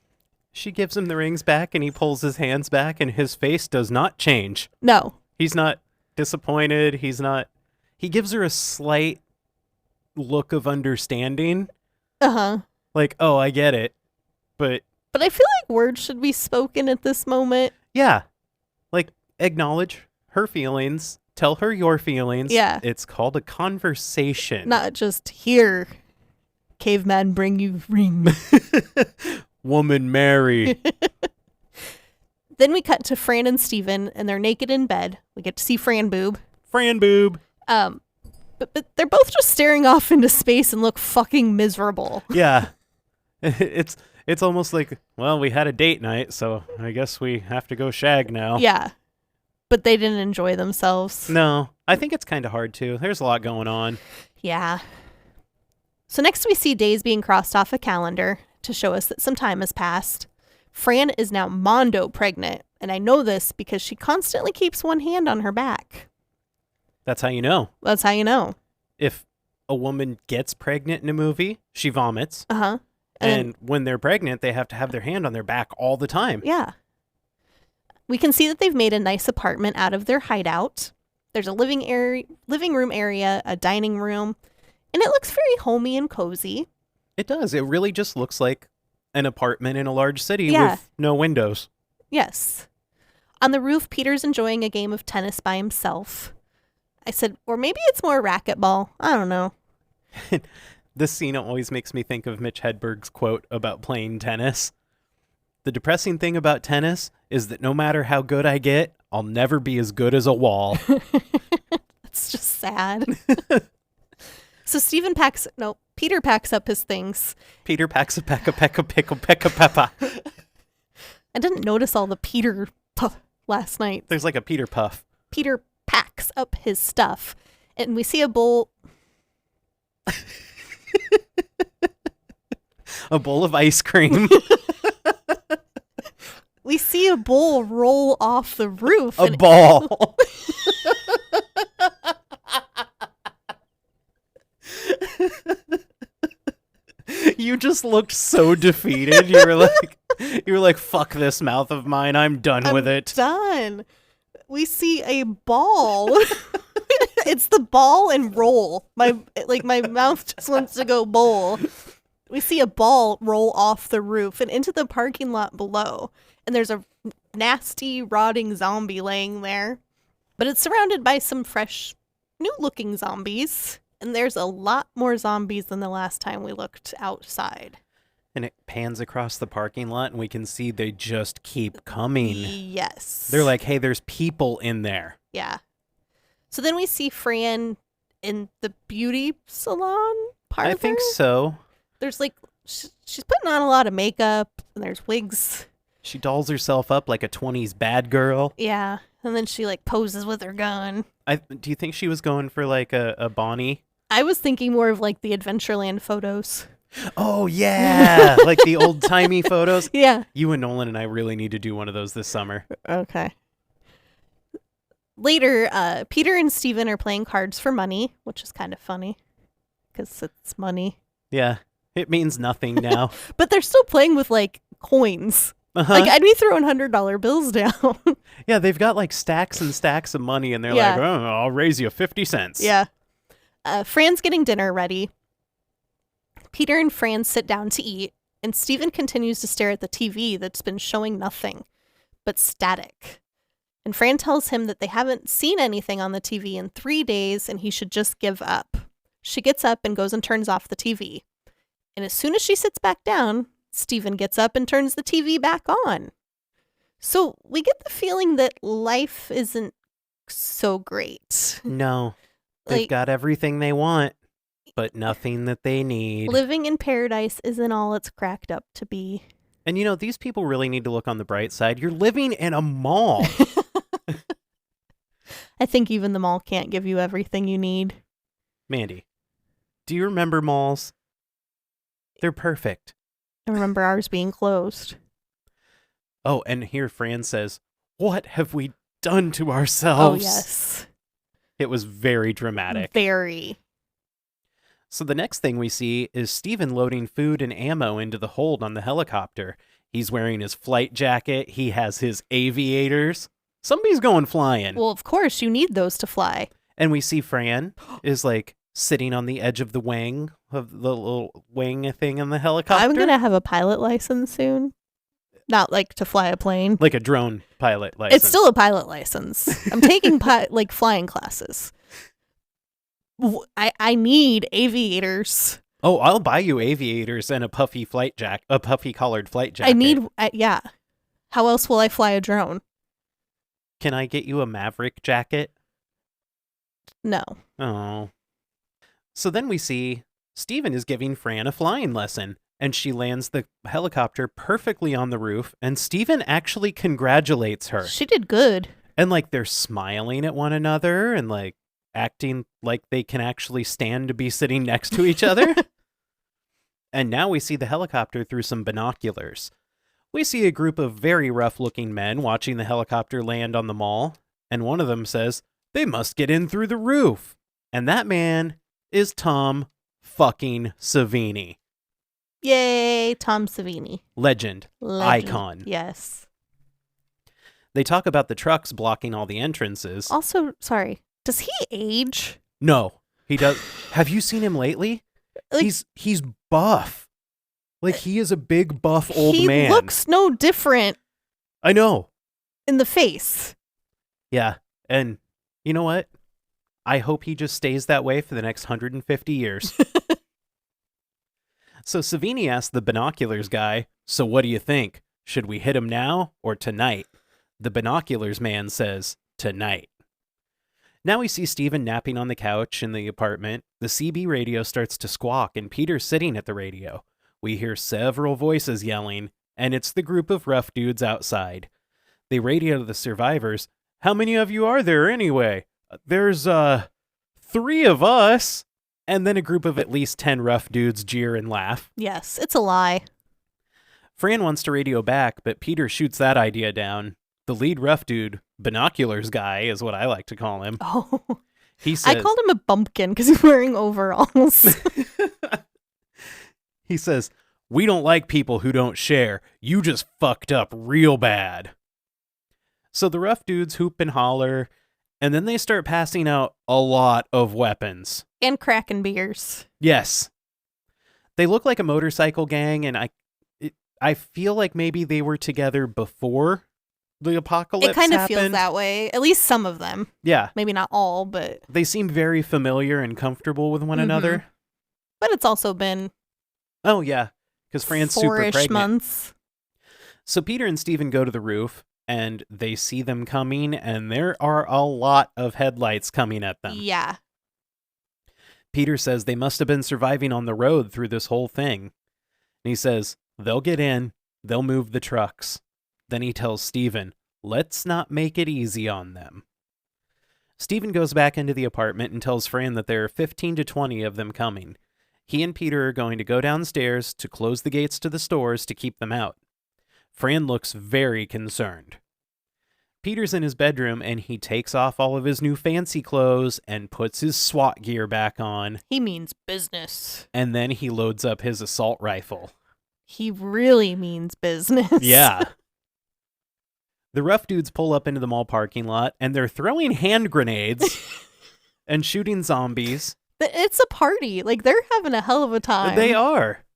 B: She gives him the rings back and he pulls his hands back and his face does not change.
A: No.
B: He's not disappointed. He gives her a slight look of understanding.
A: Uh-huh.
B: Like, oh, I get it. But
A: I feel like words should be spoken at this moment.
B: yeah, like acknowledge her feelings. Tell her your feelings.
A: Yeah.
B: It's called a conversation.
A: Not just, "Here, caveman, bring you ring."
B: Woman Mary.
A: Then we cut to Fran and Steven, and they're naked in bed. We get to see Fran boob.
B: Fran boob.
A: But they're both just staring off into space and look fucking miserable.
B: Yeah. It's almost like, well, we had a date night, so I guess we have to go shag now.
A: Yeah. But they didn't enjoy themselves.
B: No, I think it's kind of hard to. There's a lot going on.
A: Yeah. So next we see days being crossed off a calendar to show us that some time has passed. Fran is now mondo pregnant, and I know this because she constantly keeps one hand on her back.
B: That's how you know.
A: That's how you know.
B: If a woman gets pregnant in a movie, she vomits.
A: Uh-huh.
B: And when they're pregnant, they have to have their hand on their back all the time.
A: Yeah. We can see that they've made a nice apartment out of their hideout. There's a living room area, a dining room, and it looks very homey and cozy.
B: It does. It really just looks like an apartment in a large city
A: Yeah.
B: with no windows.
A: Yes. On the roof, Peter's enjoying a game of tennis by himself. I said, or maybe it's more racquetball. I don't know.
B: This scene always makes me think of Mitch Hedberg's quote about playing tennis. The depressing thing about tennis is that no matter how good I get, I'll never be as good as a wall.
A: That's just sad. So Peter packs up his things.
B: Peter packs a peck, pickle, peppa.
A: I didn't notice all the Peter puff last night.
B: There's like a Peter Puff.
A: Peter packs up his stuff, and we see a bowl.
B: A bowl of ice cream.
A: We see a bowl roll off the roof.
B: A ball. You just looked so defeated. You were like, fuck this mouth of mine. I'm done with it.
A: Done. We see a ball. It's the ball and roll. My mouth just wants to go bowl. We see a ball roll off the roof and into the parking lot below. And there's a nasty, rotting zombie laying there. But it's surrounded by some fresh, new-looking zombies. And there's a lot more zombies than the last time we looked outside.
B: And it pans across the parking lot, and we can see they just keep coming.
A: Yes.
B: They're like, hey, there's people in there.
A: Yeah. So then we see Fran in the beauty salon parlor.
B: I think so.
A: There's like, she's putting on a lot of makeup, and there's wigs.
B: She dolls herself up like a 20s bad girl.
A: Yeah. And then she like poses with her gun.
B: Do you think she was going for like a Bonnie?
A: I was thinking more of like the Adventureland photos.
B: Oh, yeah. Like the old-timey photos.
A: Yeah.
B: You and Nolan and I really need to do one of those this summer.
A: Okay. Later, Peter and Steven are playing cards for money, which is kind of funny because it's money.
B: Yeah. It means nothing now.
A: But they're still playing with, like, coins.
B: Uh-huh.
A: Like, I'd be throwing $100 bills down.
B: Yeah, they've got like stacks and stacks of money, and they're
A: Yeah.
B: like, oh, I'll raise you 50 cents.
A: Yeah. Fran's getting dinner ready. Peter and Fran sit down to eat, and Steven continues to stare at the TV that's been showing nothing but static. And Fran tells him that they haven't seen anything on the TV in 3 days, and he should just give up. She gets up and goes and turns off the TV. And as soon as she sits back down, Steven gets up and turns the TV back on. So we get the feeling that life isn't so great.
B: No. They've
A: Like,
B: got everything they want, but nothing that they need.
A: living in paradise isn't all it's cracked up to be.
B: And you know, these people really need to look on the bright side. You're living in a mall.
A: I think even the mall can't give you everything you need.
B: Mandy, do you remember malls? They're perfect.
A: I remember ours being closed.
B: Oh, and here Fran says, what have we done to
A: Oh,
B: ourselves?
A: yes.
B: It was very dramatic.
A: Very.
B: So the next thing we see is Steven loading food and ammo into the hold on the helicopter. He's wearing his flight jacket. He has his aviators. Somebody's going flying.
A: Well, of course, you need those to fly.
B: And we see Fran is like sitting on the edge of the wing, of the little wing thing in the helicopter.
A: I'm going to have a pilot license soon. Not like to fly a plane.
B: Like a drone pilot license.
A: It's still a pilot license. I'm taking like flying classes. I need aviators.
B: Oh, I'll buy you aviators and a puffy collared flight jacket.
A: I need, yeah. How else will I fly a drone?
B: Can I get you a Maverick jacket?
A: No.
B: Oh. So then we see Steven is giving Fran a flying lesson, and she lands the helicopter perfectly on the roof, and Steven actually congratulates her.
A: She did good.
B: And like they're smiling at one another and like acting like they can actually stand to be sitting next to each other. And now we see the helicopter through some binoculars. We see a group of very rough-looking men watching the helicopter land on the mall, and one of them says, they must get in through the roof. And that man is Tom fucking Savini.
A: Yay, Tom Savini.
B: Legend. Icon.
A: Yes.
B: They talk about the trucks blocking all the entrances.
A: Also, sorry, does he age?
B: No, he does. Have you seen him lately?
A: Like,
B: He's buff. Like, he is a big, buff old man.
A: He looks no different
B: I know.
A: in the face.
B: Yeah, and you know what? I hope he just stays that way for the next 150 years. So Savini asked the binoculars guy, so what do you think? Should we hit him now or tonight? The binoculars man says, tonight. Now we see Steven napping on the couch in the apartment. The CB radio starts to squawk, and Peter's sitting at the radio. We hear several voices yelling, and it's the group of rough dudes outside. They radio the survivors. How many of you are there anyway? There's, 3 of us. And then a group of at least 10 rough dudes jeer and laugh.
A: Yes, it's a lie.
B: Fran wants to radio back, but Peter shoots that idea down. The lead rough dude, binoculars guy, is what I like to call him.
A: Oh,
B: He says,
A: I called him a bumpkin because he's wearing overalls.
B: he says, we don't like people who don't share. You just fucked up real bad. So the rough dudes hoop and holler, and then they start passing out a lot of weapons.
A: And cracking beers.
B: Yes. They look like a motorcycle gang, and I feel like maybe they were together before the apocalypse
A: It kind of
B: happened.
A: feels that way. At least some of them.
B: Yeah.
A: Maybe not all, but
B: They seem very familiar and comfortable with one another.
A: it's also been
B: Oh, yeah. Because Fran's super
A: 4-ish
B: pregnant.
A: months.
B: So Peter and Steven go to the roof, and they see them coming, and there are a lot of headlights coming at them.
A: Yeah.
B: Peter says they must have been surviving on the road through this whole thing. And he says, they'll get in, they'll move the trucks. Then he tells Steven, let's not make it easy on them. Steven goes back into the apartment and tells Fran that there are 15 to 20 of them coming. He and Peter are going to go downstairs to close the gates to the stores to keep them out. Fran looks very concerned. Peter's in his bedroom and he takes off all of his new fancy clothes and puts his SWAT gear back on.
A: He means business.
B: And then he loads up his assault rifle.
A: He really means business.
B: Yeah. The rough dudes pull up into the mall parking lot and they're throwing hand grenades and shooting zombies.
A: It's a party. Like, they're having a hell of a time.
B: They are.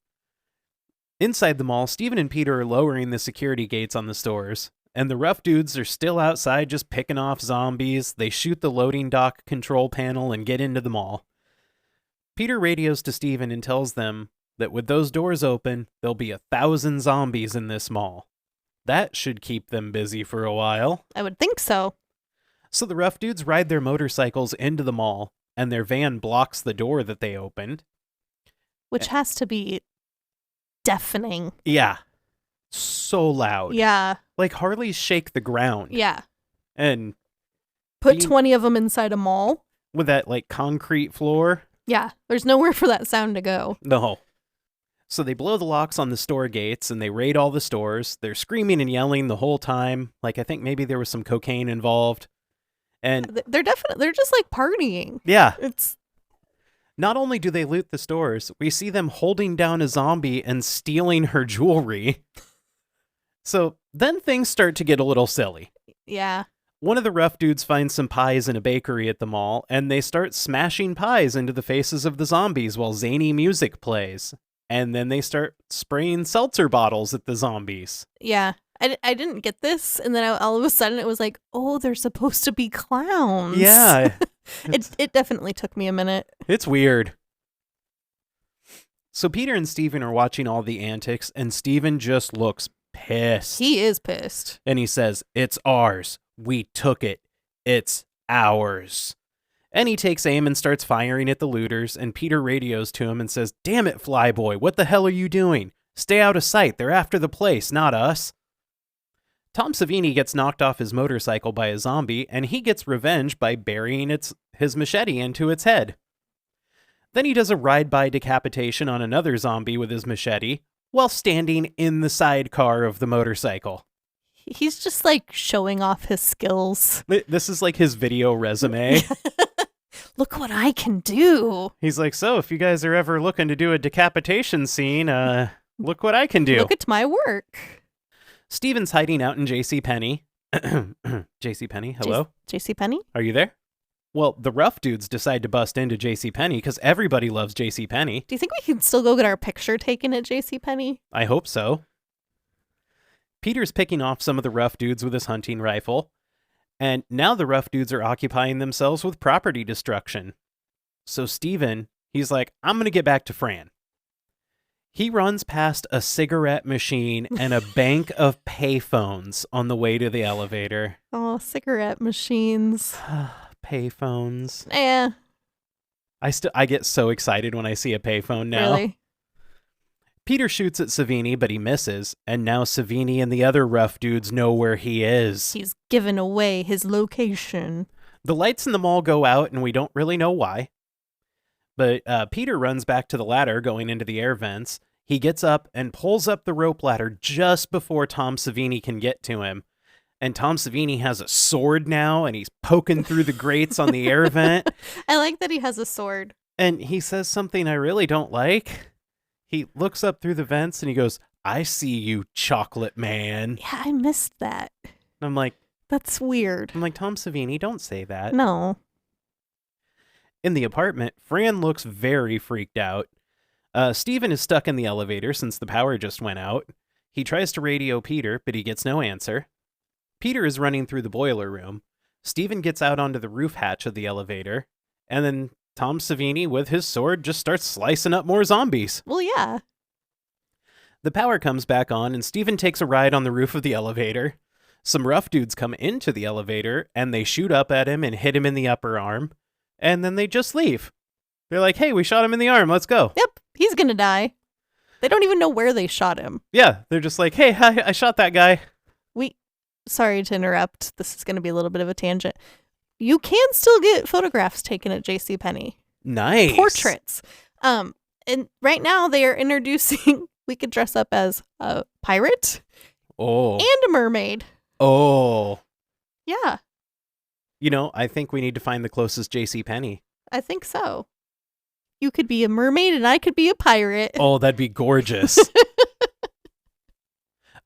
B: Inside the mall, Steven and Peter are lowering the security gates on the stores. And the rough dudes are still outside just picking off zombies. They shoot the loading dock control panel and get into the mall. Peter radios to Steven and tells them that with those doors open, there'll be 1,000 zombies in this mall. That should keep them busy for a while.
A: I would think so.
B: So the rough dudes ride their motorcycles into the mall, and their van blocks the door that they opened.
A: Which has to be deafening.
B: Yeah. So loud.
A: Yeah.
B: Like Harleys shake the ground.
A: Yeah.
B: And
A: put 20 of them inside a mall.
B: With that like concrete floor.
A: Yeah. There's nowhere for that sound to go.
B: No. So they blow the locks on the store gates and they raid all the stores. They're screaming and yelling the whole time. Like I think maybe there was some cocaine involved. And
A: they're just like partying.
B: Yeah.
A: It's
B: not only do they loot the stores, we see them holding down a zombie and stealing her jewelry. So then things start to get a little silly.
A: Yeah.
B: One of the rough dudes finds some pies in a bakery at the mall, and they start smashing pies into the faces of the zombies while zany music plays. And then they start spraying seltzer bottles at the zombies.
A: Yeah. I didn't get this, and then all of a sudden it was like, oh, they're supposed to be clowns.
B: Yeah.
A: It definitely took me a minute.
B: It's weird. So Peter and Steven are watching all the antics, and Steven just looks pissed.
A: He is pissed.
B: And he says, "It's ours. We took it. It's ours." And he takes aim and starts firing at the looters, and Peter radios to him and says, "Damn it, Flyboy, what the hell are you doing? Stay out of sight. They're after the place, not us." Tom Savini gets knocked off his motorcycle by a zombie, and he gets revenge by burying his machete into its head. Then he does a ride-by decapitation on another zombie with his machete, while standing in the sidecar of the motorcycle.
A: He's just like showing off his skills.
B: This is like his video resume.
A: Look what I can do.
B: He's like, so if you guys are ever looking to do a decapitation scene, look what I can do.
A: Look at my work.
B: Steven's hiding out in JCPenney. JCPenney, hello?
A: JCPenney?
B: Are you there? Well, the rough dudes decide to bust into JCPenney because everybody loves JCPenney.
A: Do you think we can still go get our picture taken at JCPenney?
B: I hope so. Peter's picking off some of the rough dudes with his hunting rifle, and now the rough dudes are occupying themselves with property destruction. So Steven, he's like, I'm going to get back to Fran. He runs past a cigarette machine and a bank of payphones on the way to the elevator.
A: Oh, cigarette machines.
B: Payphones.
A: Yeah.
B: I get so excited when I see a payphone now.
A: Really?
B: Peter shoots at Savini, but he misses, and now Savini and the other rough dudes know where he is.
A: He's given away his location.
B: The lights in the mall go out, and we don't really know why. But Peter runs back to the ladder going into the air vents. He gets up and pulls up the rope ladder just before Tom Savini can get to him. And Tom Savini has a sword now, and he's poking through the grates on the air vent.
A: I like that he has a sword.
B: And he says something I really don't like. He looks up through the vents and he goes, "I see you, chocolate man."
A: Yeah, I missed that.
B: I'm like,
A: that's weird.
B: Tom Savini, don't say that.
A: No.
B: In the apartment, Fran looks very freaked out. Steven is stuck in the elevator since the power just went out. He tries to radio Peter, but he gets no answer. Peter is running through the boiler room. Steven gets out onto the roof hatch of the elevator. And then Tom Savini, with his sword, just starts slicing up more zombies.
A: Well, yeah.
B: The power comes back on, and Steven takes a ride on the roof of the elevator. Some rough dudes come into the elevator, and they shoot up at him and hit him in the upper arm. And then they just leave. They're like, hey, we shot him in the arm. Let's go.
A: Yep, he's gonna die. They don't even know where they shot him.
B: Yeah, they're just like, hey, I shot that guy.
A: Sorry to interrupt. This is going to be a little bit of a tangent. You can still get photographs taken at JCPenney.
B: Nice.
A: Portraits. And right now they are introducing, we could dress up as a pirate
B: Oh.
A: and a mermaid.
B: Oh.
A: Yeah,
B: You know, I think we need to find the closest JCPenney.
A: I think so. You could be a mermaid and I could be a pirate.
B: Oh, that'd be gorgeous.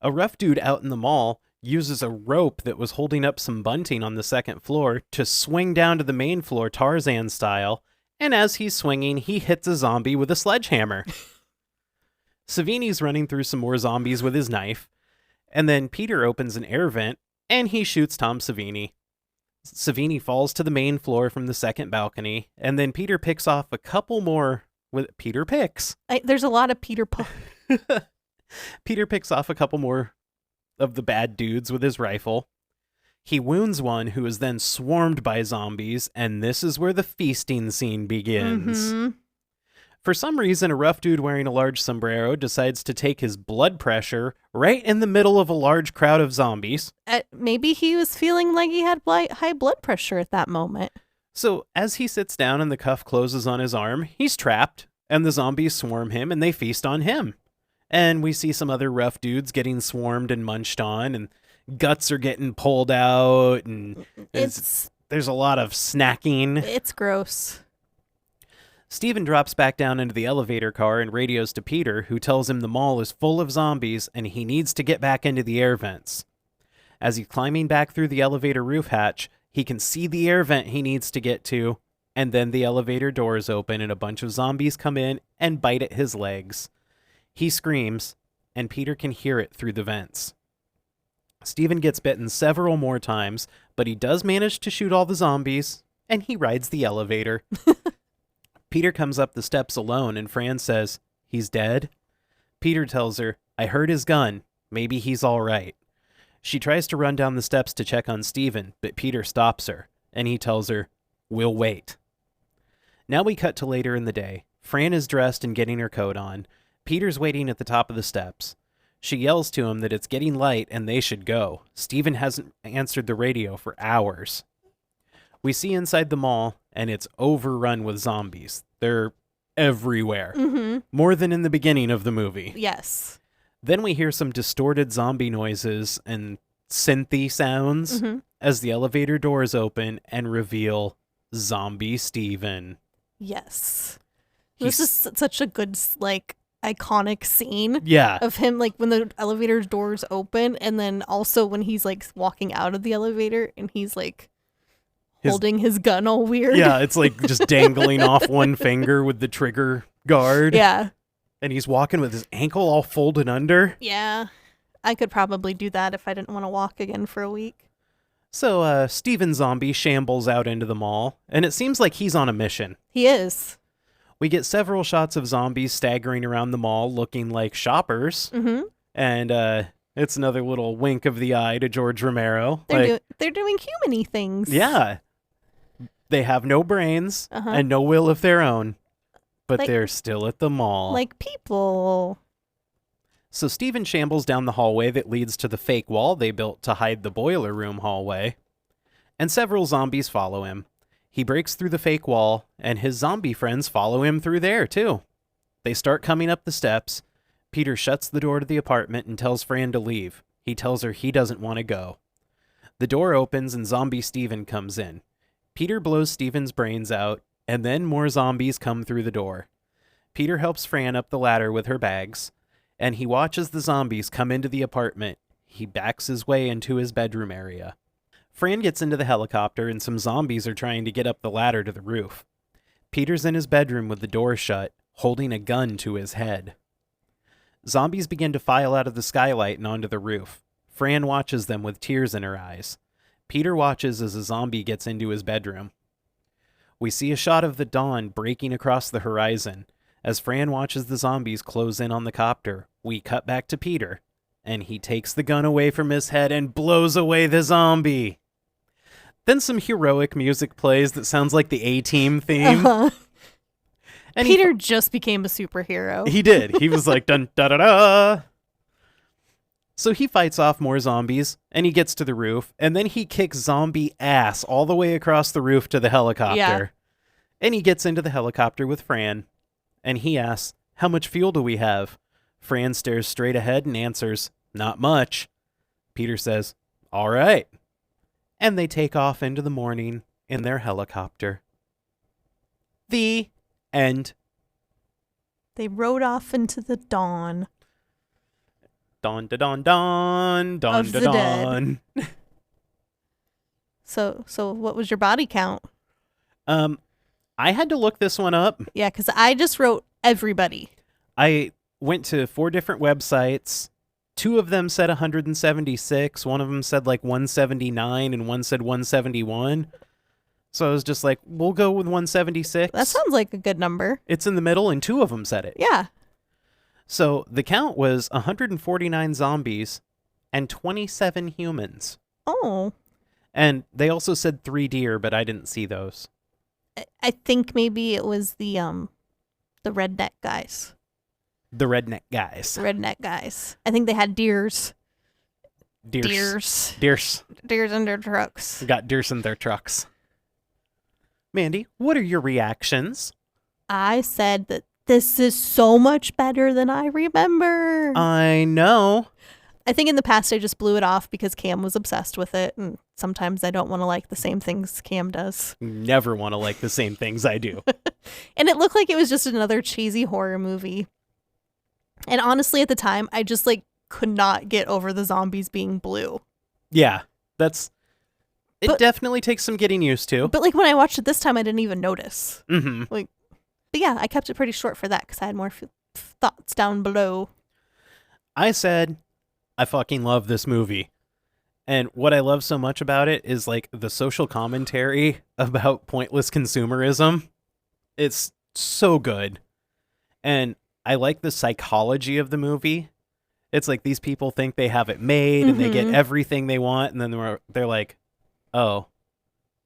B: A rough dude out in the mall uses a rope that was holding up some bunting on the second floor to swing down to the main floor Tarzan style, and as he's swinging, he hits a zombie with a sledgehammer. Savini's running through some more zombies with his knife, and then Peter opens an air vent, and he shoots Tom Savini. Savini falls to the main floor from the second balcony, and then Peter picks off a couple more with Peter picks.
A: There's a lot of Peter Pan.
B: Peter picks off a couple more of the bad dudes with his rifle. He wounds one who is then swarmed by zombies, and this is where the feasting scene begins.
A: Mm-hmm.
B: For some reason, a rough dude wearing a large sombrero decides to take his blood pressure right in the middle of a large crowd of zombies.
A: Maybe he was feeling like he had high blood pressure at that moment.
B: So as he sits down and the cuff closes on his arm, he's trapped, and the zombies swarm him and they feast on him. And we see some other rough dudes getting swarmed and munched on, and guts are getting pulled out, and there's a lot of snacking.
A: It's gross.
B: Steven drops back down into the elevator car and radios to Peter, who tells him the mall is full of zombies and he needs to get back into the air vents. As he's climbing back through the elevator roof hatch, he can see the air vent he needs to get to, and then the elevator doors open and a bunch of zombies come in and bite at his legs. He screams, and Peter can hear it through the vents. Steven gets bitten several more times, but he does manage to shoot all the zombies, and he rides the elevator. Peter comes up the steps alone, and Fran says, "He's dead?" Peter tells her, "I heard his gun. Maybe he's all right." She tries to run down the steps to check on Steven, but Peter stops her, and he tells her, "We'll wait." Now we cut to later in the day. Fran is dressed and getting her coat on. Peter's waiting at the top of the steps. She yells to him that it's getting light and they should go. Steven hasn't answered the radio for hours. We see inside the mall, and it's overrun with zombies. They're everywhere.
A: Mm-hmm.
B: More than in the beginning of the movie.
A: Yes.
B: Then we hear some distorted zombie noises and synthy sounds as the elevator doors open and reveal Zombie Steven.
A: Yes. This is such a good, iconic scene.
B: Yeah.
A: Of him, when the elevator doors open, and then also when he's, walking out of the elevator, and he's, holding his gun all weird.
B: Yeah, it's, just dangling off one finger with the trigger guard.
A: Yeah.
B: And he's walking with his ankle all folded under.
A: Yeah. I could probably do that if I didn't want to walk again for a week.
B: So, Steven Zombie shambles out into the mall, and it seems like he's on a mission.
A: He is.
B: We get several shots of zombies staggering around the mall looking like shoppers.
A: Mm-hmm.
B: And it's another little wink of the eye to George Romero.
A: They're doing human-y things.
B: Yeah. They have no brains and no will of their own, but they're still at the mall.
A: Like people.
B: So Steven shambles down the hallway that leads to the fake wall they built to hide the boiler room hallway, and several zombies follow him. He breaks through the fake wall, and his zombie friends follow him through there, too. They start coming up the steps. Peter shuts the door to the apartment and tells Fran to leave. He tells her he doesn't want to go. The door opens and Zombie Steven comes in. Peter blows Steven's brains out, and then more zombies come through the door. Peter helps Fran up the ladder with her bags, and he watches the zombies come into the apartment. He backs his way into his bedroom area. Fran gets into the helicopter, and some zombies are trying to get up the ladder to the roof. Peter's in his bedroom with the door shut, holding a gun to his head. Zombies begin to file out of the skylight and onto the roof. Fran watches them with tears in her eyes. Peter watches as a zombie gets into his bedroom. We see a shot of the dawn breaking across the horizon. As Fran watches the zombies close in on the copter, we cut back to Peter, and he takes the gun away from his head and blows away the zombie. Then some heroic music plays that sounds like the A-Team theme. And
A: Peter just became a superhero.
B: He did. He was like, dun da da da. So he fights off more zombies, and he gets to the roof, and then he kicks zombie ass all the way across the roof to the helicopter.
A: Yeah.
B: And he gets into the helicopter with Fran. And he asks, "How much fuel do we have?" Fran stares straight ahead and answers, "Not much." Peter says, "All right." And they take off into the morning in their helicopter. The end.
A: They rode off into the dawn.
B: Dawn, da, dawn, dawn, dawn,
A: Of
B: da,
A: the dead.
B: dawn.
A: So what was your body count?
B: I had to look this one up.
A: Yeah, because I just wrote everybody.
B: I went to 4 different websites. 2 of them said 176. One of them said like 179 and one said 171. So I was just like, we'll go with 176.
A: That sounds like a good number.
B: It's in the middle and 2 of them said it.
A: Yeah.
B: So the count was 149 zombies and 27 humans.
A: Oh.
B: And they also said 3 deer, but I didn't see those.
A: I think maybe it was the redneck guys.
B: The redneck guys.
A: Redneck guys. I think they had deers.
B: Deers.
A: Deers in their trucks.
B: Got deers in their trucks. Mandy, what are your reactions?
A: I said that this is so much better than I remember.
B: I know.
A: I think in the past I just blew it off because Cam was obsessed with it, and sometimes I don't want to like the same things Cam does.
B: Never want to like the same things I do.
A: And it looked like it was just another cheesy horror movie. And honestly, at the time, I just could not get over the zombies being blue.
B: Yeah, it definitely takes some getting used to.
A: But when I watched it this time, I didn't even notice.
B: Mm-hmm.
A: But yeah, I kept it pretty short for that because I had more thoughts down below.
B: I said, I fucking love this movie. And what I love so much about it is the social commentary about pointless consumerism. It's so good. And I like the psychology of the movie. It's like these people think they have it made and they get everything they want. And then they're like, oh,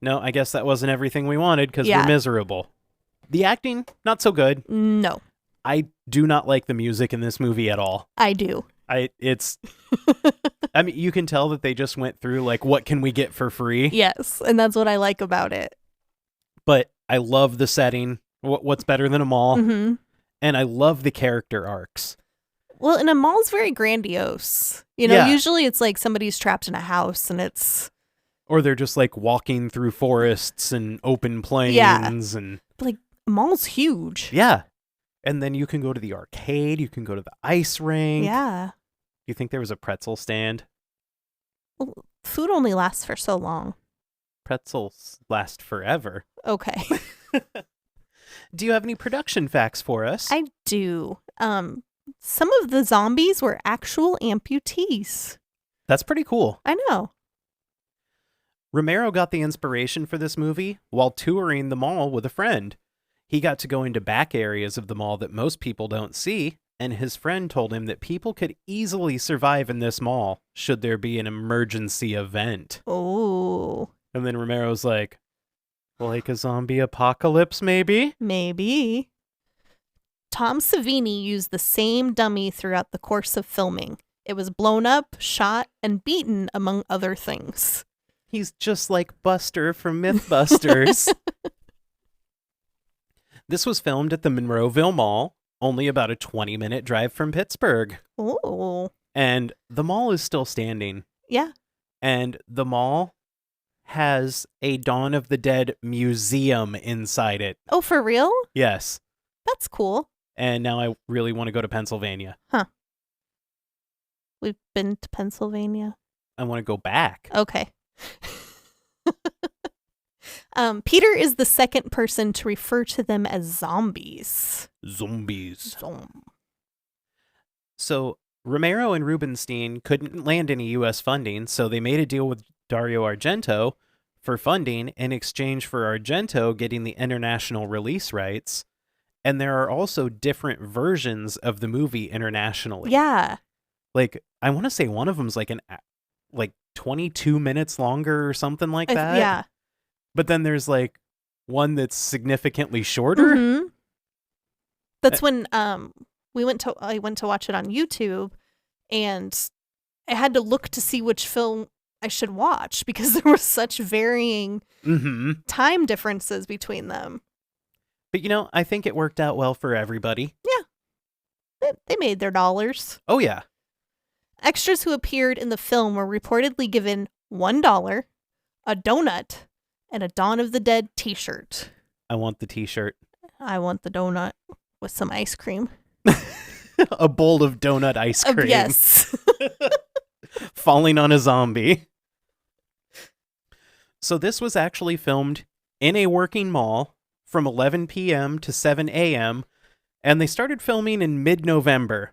B: no, I guess that wasn't everything we wanted because we're miserable. The acting, not so good.
A: No.
B: I do not like the music in this movie at all.
A: I do.
B: I mean, you can tell that they just went through what can we get for free?
A: Yes, and that's what I like about it.
B: But I love the setting. What's better than a mall?
A: Mm-hmm.
B: And I love the character arcs.
A: Well, and a mall's very grandiose. Usually it's somebody's trapped in a house and it's...
B: Or they're just walking through forests and open plains.
A: Yeah.
B: And
A: a mall's huge.
B: Yeah. And then you can go to the arcade. You can go to the ice rink.
A: Yeah.
B: You think there was a pretzel stand?
A: Well, food only lasts for so long.
B: Pretzels last forever.
A: Okay.
B: Do you have any production facts for us?
A: I do. Some of the zombies were actual amputees.
B: That's pretty cool.
A: I know.
B: Romero got the inspiration for this movie while touring the mall with a friend. He got to go into back areas of the mall that most people don't see, and his friend told him that people could easily survive in this mall should there be an emergency event.
A: Oh.
B: And then Romero's like a zombie apocalypse, maybe?
A: Maybe. Tom Savini used the same dummy throughout the course of filming. It was blown up, shot, and beaten, among other things.
B: He's just like Buster from Mythbusters. This was filmed at the Monroeville Mall, only about a 20-minute drive from Pittsburgh.
A: Oh.
B: And the mall is still standing.
A: Yeah.
B: And the mall has a Dawn of the Dead museum inside it.
A: Oh, for real?
B: Yes.
A: That's cool.
B: And now I really want to go to Pennsylvania.
A: Huh. We've been to Pennsylvania.
B: I want to go back.
A: Okay. Peter is the second person to refer to them as zombies.
B: Zombies. So Romero and Rubinstein couldn't land any U.S. funding, so they made a deal with Dario Argento for funding in exchange for Argento getting the international release rights. And there are also different versions of the movie internationally.
A: Yeah.
B: I want to say one of them's 22 minutes longer or something like that.
A: Yeah.
B: But then there's one that's significantly shorter.
A: Mm-hmm. That's when I went to watch it on YouTube, and I had to look to see which film I should watch because there were such varying time differences between them.
B: But I think it worked out well for everybody.
A: They made their dollars.
B: Oh, yeah.
A: Extras who appeared in the film were reportedly given $1, a donut, and a Dawn of the Dead t-shirt.
B: I want the t-shirt.
A: I want the donut with some ice cream.
B: A bowl of donut ice cream.
A: Yes.
B: Falling on a zombie. So this was actually filmed in a working mall from 11 p.m. to 7 a.m., and they started filming in mid-November.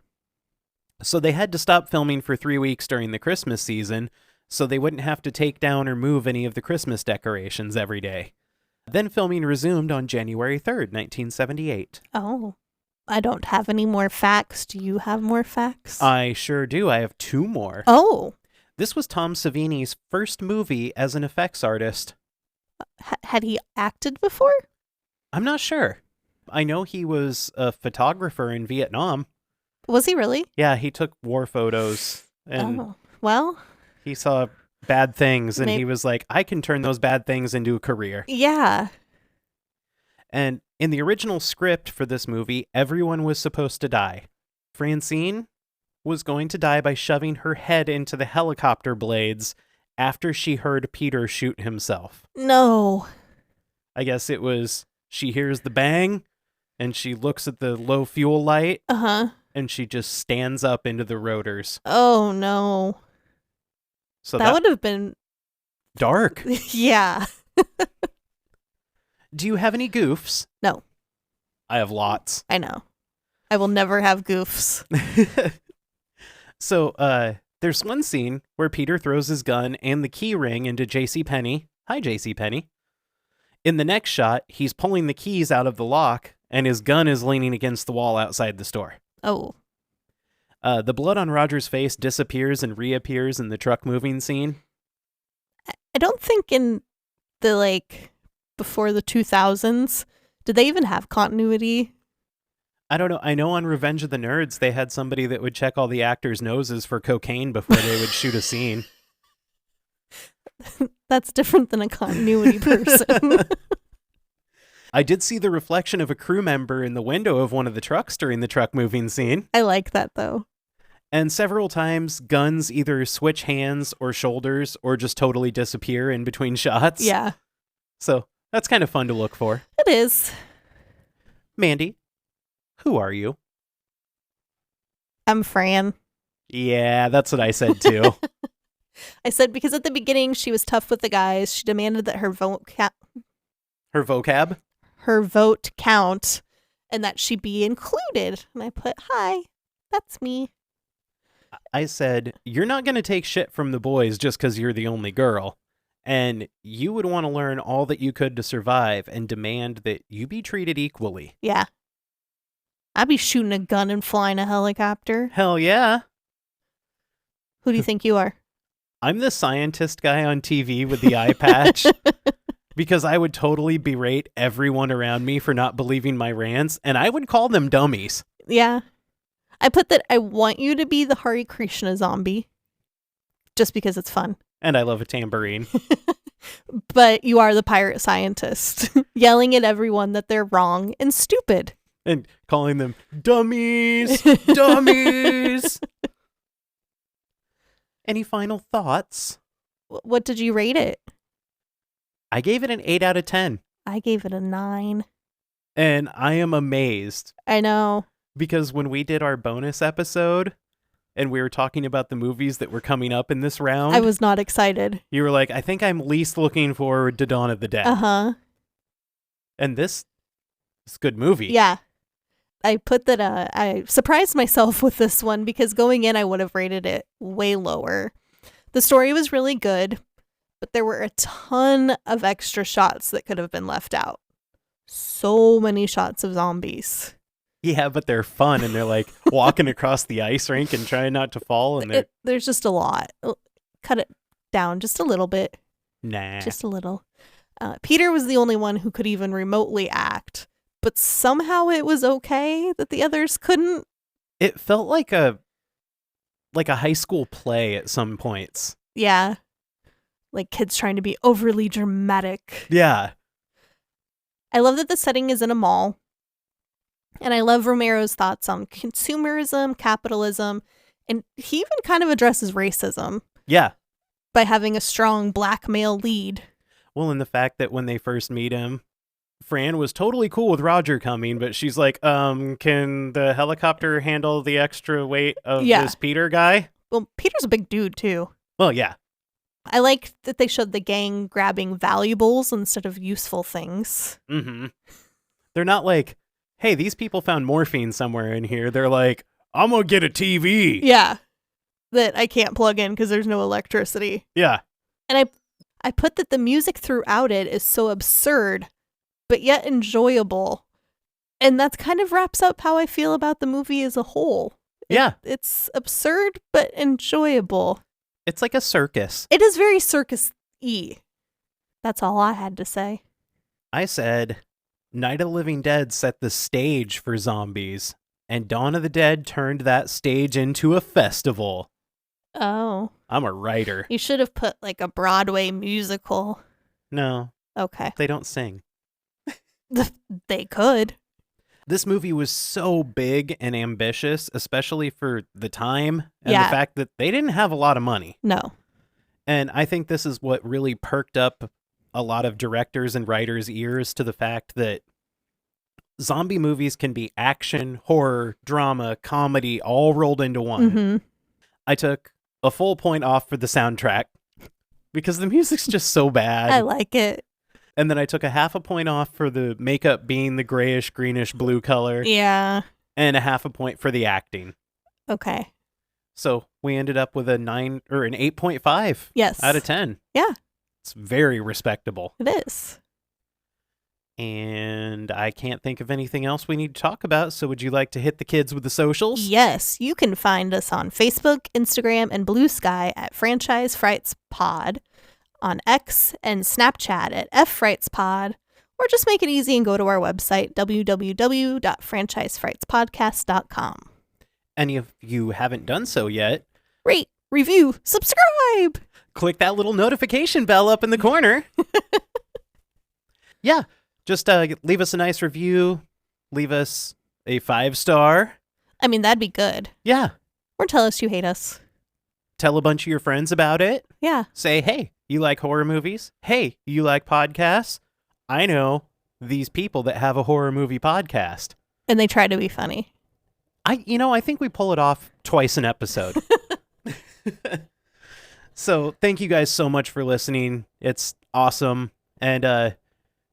B: So they had to stop filming for 3 weeks during the Christmas season, so they wouldn't have to take down or move any of the Christmas decorations every day. Then filming resumed on January 3rd, 1978.
A: Oh, I don't have any more facts. Do you have more facts?
B: I sure do. I have 2 more.
A: Oh.
B: This was Tom Savini's first movie as an effects artist.
A: Had he acted before?
B: I'm not sure. I know he was a photographer in Vietnam.
A: Was he really?
B: Yeah, he took war photos. And
A: well.
B: He saw bad things, and he was like, I can turn those bad things into a career.
A: Yeah.
B: And in the original script for this movie, everyone was supposed to die. Francine was going to die by shoving her head into the helicopter blades after she heard Peter shoot himself.
A: No.
B: I guess it was, she hears the bang, and she looks at the low fuel light, and she just stands up into the rotors.
A: Oh, no.
B: So
A: that would have been
B: dark.
A: Yeah.
B: Do you have any goofs?
A: No.
B: I have lots.
A: I know. I will never have goofs.
B: So, there's one scene where Peter throws his gun and the key ring into JCPenney. Hi, JCPenney. In the next shot, he's pulling the keys out of the lock, and his gun is leaning against the wall outside the store.
A: Oh.
B: The blood on Roger's face disappears and reappears in the truck moving scene.
A: I don't think in the, before the 2000s, did they even have continuity?
B: I don't know. I know on Revenge of the Nerds, they had somebody that would check all the actors' noses for cocaine before they would shoot a scene.
A: That's different than a continuity person.
B: I did see the reflection of a crew member in the window of one of the trucks during the truck moving scene.
A: I like that, though.
B: And several times, guns either switch hands or shoulders or just totally disappear in between shots.
A: Yeah.
B: So that's kind of fun to look for.
A: It is.
B: Mandy, who are you?
A: I'm Fran.
B: Yeah, that's what I said too.
A: I said because at the beginning she was tough with the guys. She demanded that her vote
B: Her vocab?
A: Her vote count and that she be included. And I put, hi, that's me.
B: I said, you're not going to take shit from the boys just because you're the only girl. And you would want to learn all that you could to survive and demand that you be treated equally.
A: Yeah. I'd be shooting a gun and flying a helicopter.
B: Hell yeah.
A: Who do you think you are?
B: I'm the scientist guy on TV with the eye patch. Because I would totally berate everyone around me for not believing my rants, and I would call them dummies.
A: Yeah. I put that I want you to be the Hare Krishna zombie. Just because it's fun.
B: And I love a tambourine.
A: But you are the pirate scientist. Yelling at everyone that they're wrong and stupid.
B: And calling them dummies. Dummies. Any final thoughts?
A: What did you rate it?
B: I gave it an 8 out of 10.
A: I gave it a 9.
B: And I am amazed.
A: I know.
B: Because when we did our bonus episode and we were talking about the movies that were coming up in this round,
A: I was not excited.
B: You were like, I think I'm least looking forward to Dawn of the Dead.
A: Uh-huh.
B: And this is a good movie.
A: Yeah. I put that I surprised myself with this one because going in I would have rated it way lower. The story was really good. But there were a ton of extra shots that could have been left out. So many shots of zombies.
B: Yeah, but they're fun, and they're like walking across the ice rink and trying not to fall. And
A: there's just a lot. Cut it down just a little bit.
B: Nah.
A: Just a little. Peter was the only one who could even remotely act. But somehow it was okay that the others couldn't.
B: It felt like a high school play at some points.
A: Yeah. Like kids trying to be overly dramatic.
B: Yeah.
A: I love that the setting is in a mall. And I love Romero's thoughts on consumerism, capitalism, and he even kind of addresses racism
B: Yeah.
A: by having a strong black male lead.
B: Well, and the fact that when they first meet him, Fran was totally cool with Roger coming, but she's like, can the helicopter handle the extra weight of this Peter guy?
A: Well, Peter's a big dude, too.
B: Well, yeah.
A: I like that they showed the gang grabbing valuables instead of useful things.
B: Mm-hmm. They're not like, hey, these people found morphine somewhere in here. They're like, I'm going to get a TV.
A: Yeah. That I can't plug in because there's no electricity.
B: Yeah.
A: And I put that the music throughout it is so absurd, but yet enjoyable. And that's kind of wraps up how I feel about the movie as a whole.
B: Yeah.
A: It's absurd, but enjoyable.
B: It's like a circus.
A: It is very circus-y. That's all I had to say.
B: I said, Night of the Living Dead set the stage for zombies, and Dawn of the Dead turned that stage into a festival.
A: Oh.
B: I'm a writer.
A: You should have put like a Broadway musical.
B: No.
A: Okay.
B: They don't sing.
A: They could.
B: This movie was so big and ambitious, especially for the time and the fact that they didn't have a lot of money.
A: No.
B: And I think this is what really perked up a lot of directors and writers' ears to the fact that zombie movies can be action, horror, drama, comedy, all rolled into one.
A: Mm-hmm.
B: I took a full point off for the soundtrack because the music's just so bad.
A: I like it.
B: And then I took a half a point off for the makeup being the grayish, greenish blue color.
A: Yeah.
B: And a half a point for the acting.
A: Okay.
B: So we ended up with an 8.5
A: yes.
B: out of 10.
A: Yeah.
B: It's very respectable.
A: It is.
B: And I can't think of anything else we need to talk about. So would you like to hit the kids with the socials?
A: Yes. You can find us on Facebook, Instagram, and Blue Sky at Franchise Frights Pod, on X and Snapchat at FFrightsPod, or just make it easy and go to our website, www.franchisefrightspodcast.com.
B: And if you haven't done so yet,
A: rate, review, subscribe.
B: Click that little notification bell up in the corner. Yeah, just leave us a nice review. Leave us a 5-star.
A: I mean, that'd be good.
B: Yeah.
A: Or tell us you hate us.
B: Tell a bunch of your friends about it.
A: Yeah.
B: Say, hey, you like horror movies? Hey, you like podcasts? I know these people that have a horror movie podcast.
A: And they try to be funny.
B: I think we pull it off twice an episode. So thank you guys so much for listening. It's awesome. And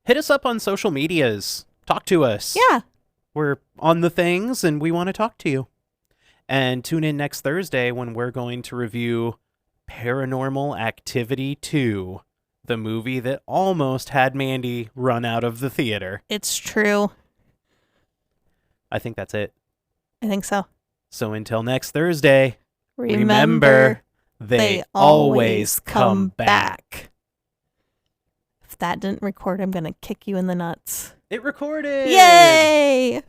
B: hit us up on social medias. Talk to us.
A: Yeah.
B: We're on the things and we want to talk to you. And tune in next Thursday when we're going to review Paranormal Activity 2, the movie that almost had Mandy run out of the theater.
A: It's true.
B: I think that's it.
A: I think so.
B: So until next Thursday,
A: remember
B: they always come back.
A: If that didn't record, I'm going to kick you in the nuts.
B: It recorded!
A: Yay!